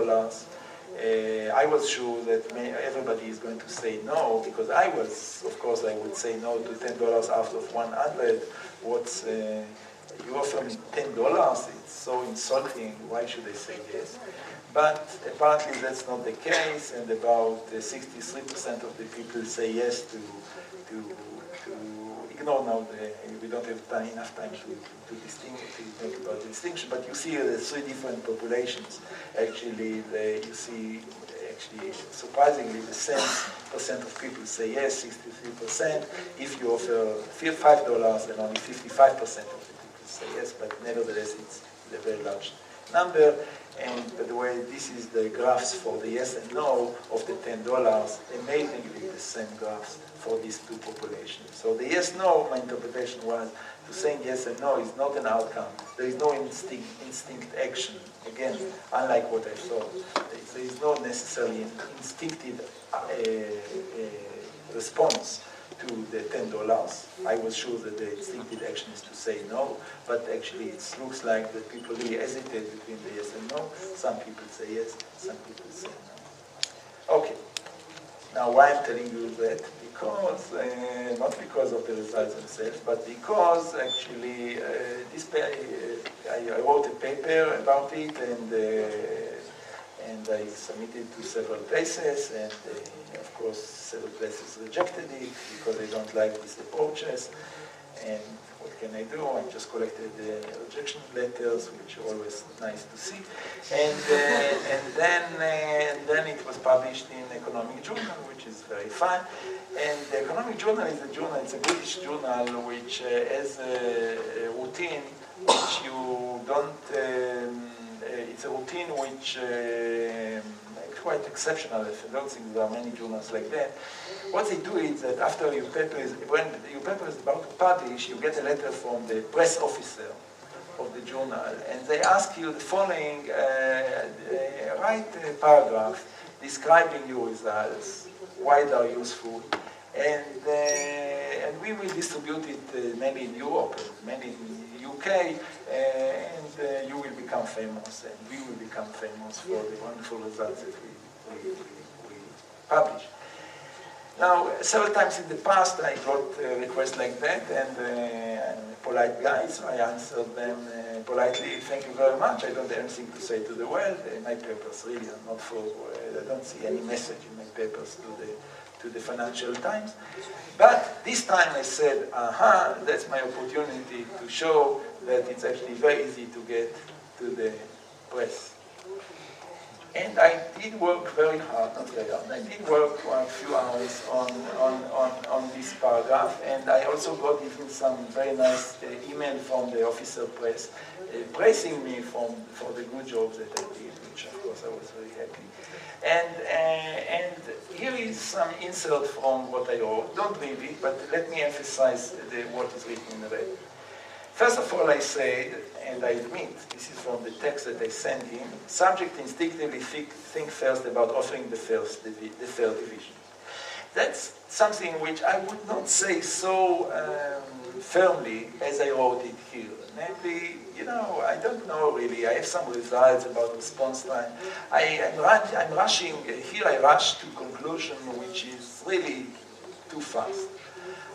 I was sure that everybody is going to say no, because I would say no to $10 out of 100. You offer me $10? It's so insulting. Why should I say yes? But apparently that's not the case, and about 63% of the people say yes to ignore now. We don't have enough time to think about the distinction. But you see the three different populations. Actually, you see surprisingly the same percent of people say yes, 63%. If you offer $5, then only 55% of the people say yes. But nevertheless, it's a very large number. And by the way, this is the graphs for the yes and no of the $10. Amazingly, the same graphs for these two populations. So the yes-no, my interpretation was to saying yes and no is not an outcome. There is no instinct action. Again, unlike what I thought, there is no necessarily instinctive response to the $10. I was sure that the instinctive action is to say no, but actually it looks like that people really hesitate between the yes and no. Some people say yes, some people say no. Okay. Now, why I'm telling you that? Because, not because of the results themselves, but because actually I wrote a paper about it, and I submitted to several places, and of course several places rejected it because they don't like these approaches. And what can I do? I just collected the rejection letters, which are always nice to see. And then it was published in Economic Journal, which is very fine. And the Economic Journal is a journal, it's a British journal, which has a routine which you don't, it's a routine which is quite exceptional. I don't think there are many journals like that. What they do is that after when your paper is about to publish, you get a letter from the press officer of the journal, and they ask you the following, write a paragraph describing your results, why they are useful, and we will distribute it maybe in Europe, maybe in the UK, and you will become famous, and we will become famous for the wonderful results that we publish. Now, several times in the past, I got requests like that, and I'm a polite guy, so I answered them politely, thank you very much, I don't have anything to say to the world, my papers really are not for, I don't see any message in my papers to the Financial Times. But this time I said, aha, that's my opportunity to show that it's actually very easy to get to the press. And I did work very hard, not very hard, I did work for a few hours on this paragraph, and I also got even some very nice email from the officer press praising me for the good job that I did, which of course I was very happy. And here is some insert from what I wrote. Don't read it, but let me emphasize what is written in red. First of all, I said, and I admit, this is from the text that I sent him, subject instinctively think first about offering the third division. That's something which I would not say so firmly as I wrote it here. Namely, you know, I don't know really, I have some results about response time. I'm rushing, here I rush to conclusion which is really too fast.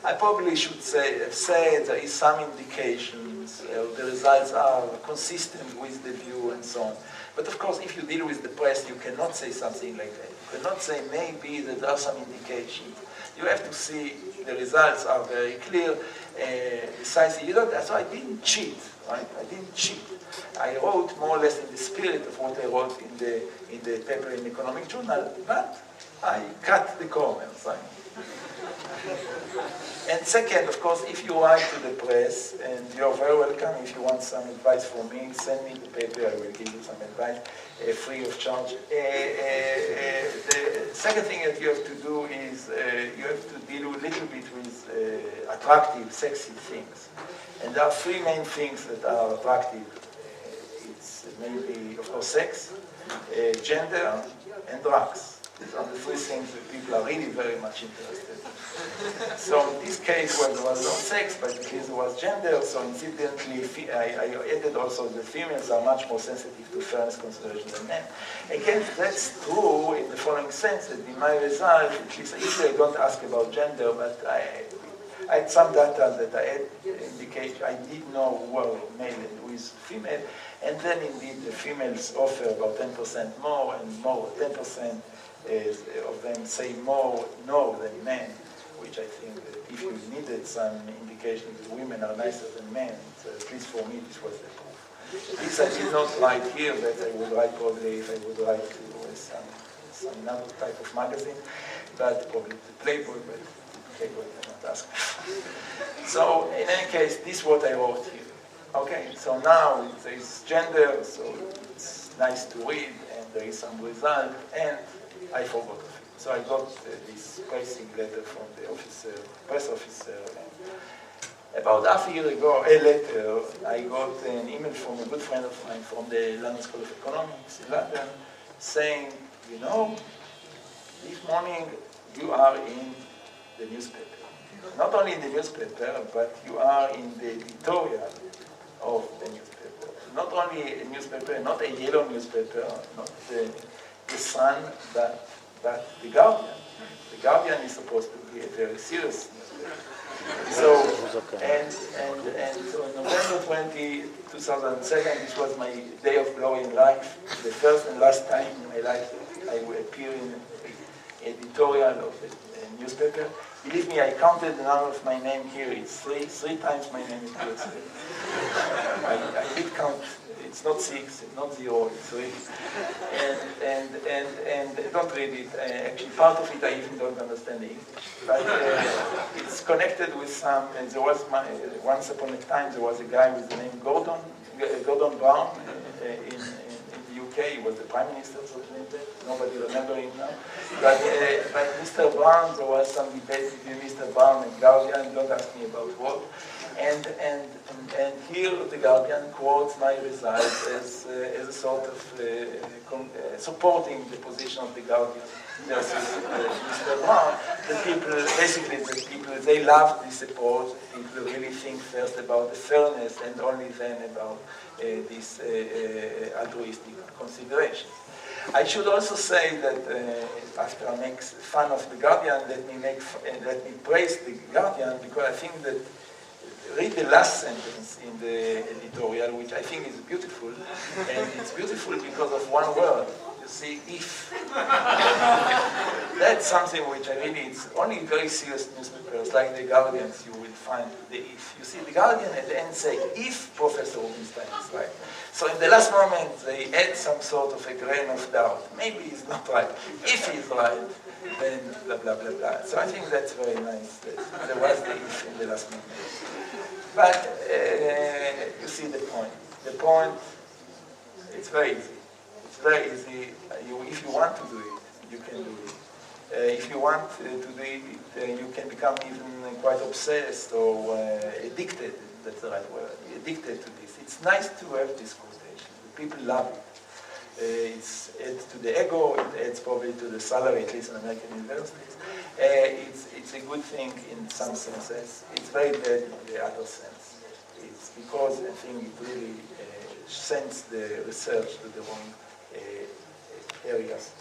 I probably should say there is some indications, the results are consistent with the view and so on. But of course, if you deal with the press, you cannot say something like that. You cannot say maybe that there are some indications. You have to see the results are very clear, precisely. So I didn't cheat, right? I didn't cheat. I wrote more or less in the spirit of what I wrote in the paper in the Economic Journal, but I cut the corners. And second, of course, if you write to the press, and you're very welcome, if you want some advice from me, send me the paper, I will give you some advice, free of charge. The second thing that you have to do is, you have to deal a little bit with attractive, sexy things. And there are three main things that are attractive. It's mainly, of course, sex, gender, and drugs. These are the three things that people are really very much interested in. So in this case, well, there was no sex, but at least there was gender, so incidentally, I added also that females are much more sensitive to fairness consideration than men. Again, that's true in the following sense, that in my result, at least usually I don't ask about gender, but I had some data that I had indicate I did know who were male and who is female, and then indeed the females offer about 10% more, and more 10% of them say more no than men, which I think that if you needed some indication that women are nicer than men, so at least for me this was the proof. This I did not write here, but I would write probably if I would write to some another type of magazine, but probably to Playboy, but Playboy cannot ask me. So in any case, this is what I wrote here. Okay, so now there is gender, so it's nice to read, and there is some result, and I forgot of it. So I got this praising letter from the officer, press officer. About half a year ago, later, I got an email from a good friend of mine from the London School of Economics in London, saying, you know, this morning you are in the newspaper. Not only in the newspaper, but you are in the editorial of the newspaper. Not only a newspaper, not a yellow newspaper, not the Sun, but the Guardian. The Guardian is supposed to be a very serious newspaper. So, and so on November 20, 2007, this was my day of glory in life. The first and last time in my life I will appear in an editorial of a newspaper. Believe me, I counted the number of my name here. It's three times my name appears here. I did count. It's not 6, it's not 0, it's 3. And don't read it. Actually, part of it I even don't understand English. But it's connected with some. There was once upon a time there was a guy with the name Gordon Brown in the UK. He was the Prime Minister of Britain. Nobody remembers him now. But Mr. Brown, there was some debate between Mr. Brown and Guardian. Don't ask me about what. And here the Guardian quotes my results as a sort of supporting the position of the Guardian versus Mr. Brown. The people, they love this approach. People really think first about the fairness and only then about this altruistic consideration. I should also say that after I make fun of the Guardian, let me praise the Guardian, because I think that read the last sentence in the editorial, which I think is beautiful, and it's beautiful because of one word. You see, if. That's something which I really, it's only very serious newspapers like the Guardians you will find the if. You see, the Guardian at the end say, if Professor Rubinstein is right. So in the last moment, they add some sort of a grain of doubt. Maybe he's not right. If he's right, then blah, blah, blah, blah. So I think that's very nice that there was the if in the last moment. But you see the point. The point, it's very easy. It's very easy. If you want to do it, you can do it. If you want to do it, you can become even quite obsessed or addicted. That's the right word. Addicted to this. It's nice to have this quotation. People love it. It adds to the ego. It adds probably to the salary, at least in American universities. It's a good thing in some senses. It's very bad in the other sense. It's because I think it really sends the research to the wrong areas.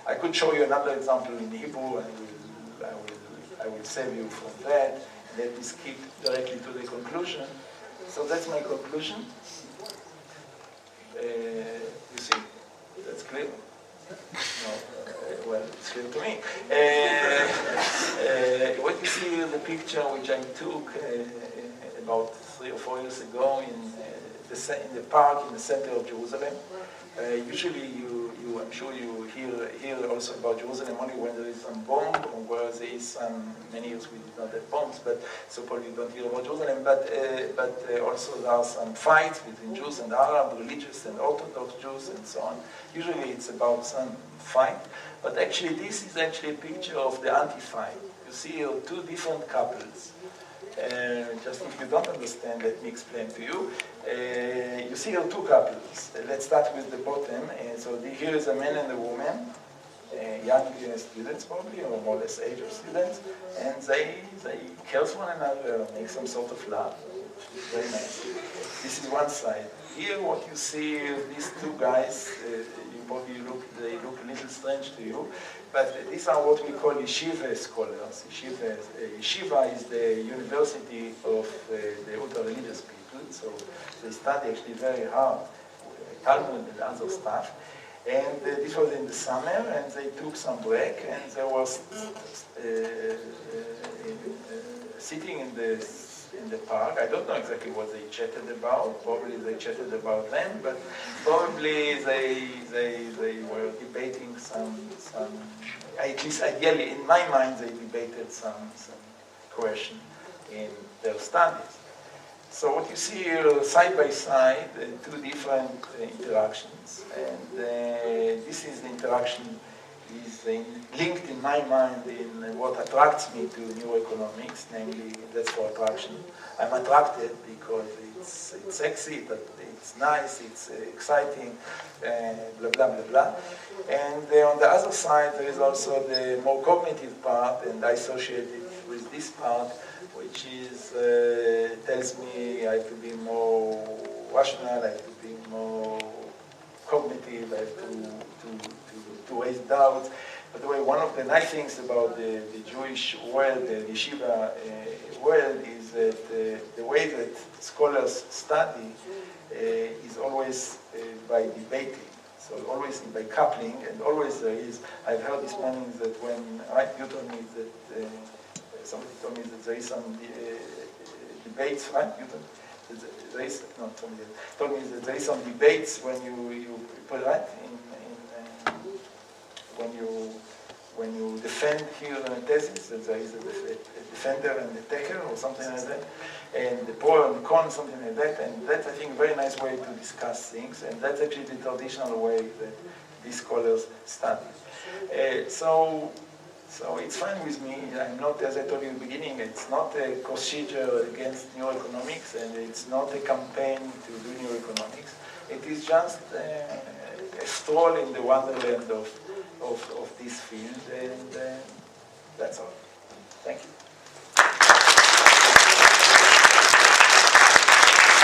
I could show you another example in Hebrew, and I will save you from that. Let me skip directly to the conclusion. So that's my conclusion. You see, that's clear. No, well, it's clear to me. What you see is the picture which I took about 3 or 4 years ago in the park in the center of Jerusalem. Usually, I'm sure you hear also about Jerusalem only when there is some bomb, or where there is some. Many years we did not have bombs, but so probably you don't hear about Jerusalem. But also there are some fights between Jews and Arab, religious and Orthodox Jews, and so on. Usually it's about some fight, but actually this is actually a picture of the anti-fight. You see here 2 different couples. Just if you don't understand, let me explain to you. You see here 2 couples. Let's start with the bottom. So here is a man and a woman, young students probably, or more or less age of students, and they kiss one another, make some sort of love. Very nice. This is one side. Here what you see is these 2 guys, they look a little strange to you, but these are what we call yeshiva scholars. Yeshiva is the university of the ultra-religious people, so they study actually very hard, Talmud and other stuff. And this was in the summer, and they took some break, and they was sitting in the park. I don't know exactly what they chatted about. Probably they chatted about them, but probably they were debating some. At least ideally, in my mind, they debated some question in their studies. So what you see here, side by side, 2 different interactions, and this is the interaction is linked in my mind in what attracts me to neuroeconomics, namely, that's for attraction. I'm attracted because it's sexy, it's nice, it's exciting, blah, blah, blah, blah. And on the other side, there is also the more cognitive part, and I associate it with this part, which is, tells me I have to be more rational, I have to be more cognitive, I have to raise doubts. By the way, one of the nice things about the Jewish world, the yeshiva world, is that the way that scholars study is always by debating. So always by coupling, and always there is, I've heard this morning that when, you told me that, somebody told me that there is some debates, right? You told me, there is, no, somebody told me that there is some debates when you put that when you defend here a thesis, that there is a defender and a taker, or something like that, and the pro and the con, something like that, and that's, I think, a very nice way to discuss things, and that's actually the traditional way that these scholars study. So it's fine with me. I'm not, as I told you in the beginning, it's not a procedure against neuroeconomics, and it's not a campaign to do neuroeconomics. It is just a stroll in the wonderland of this field, and that's all. Thank you.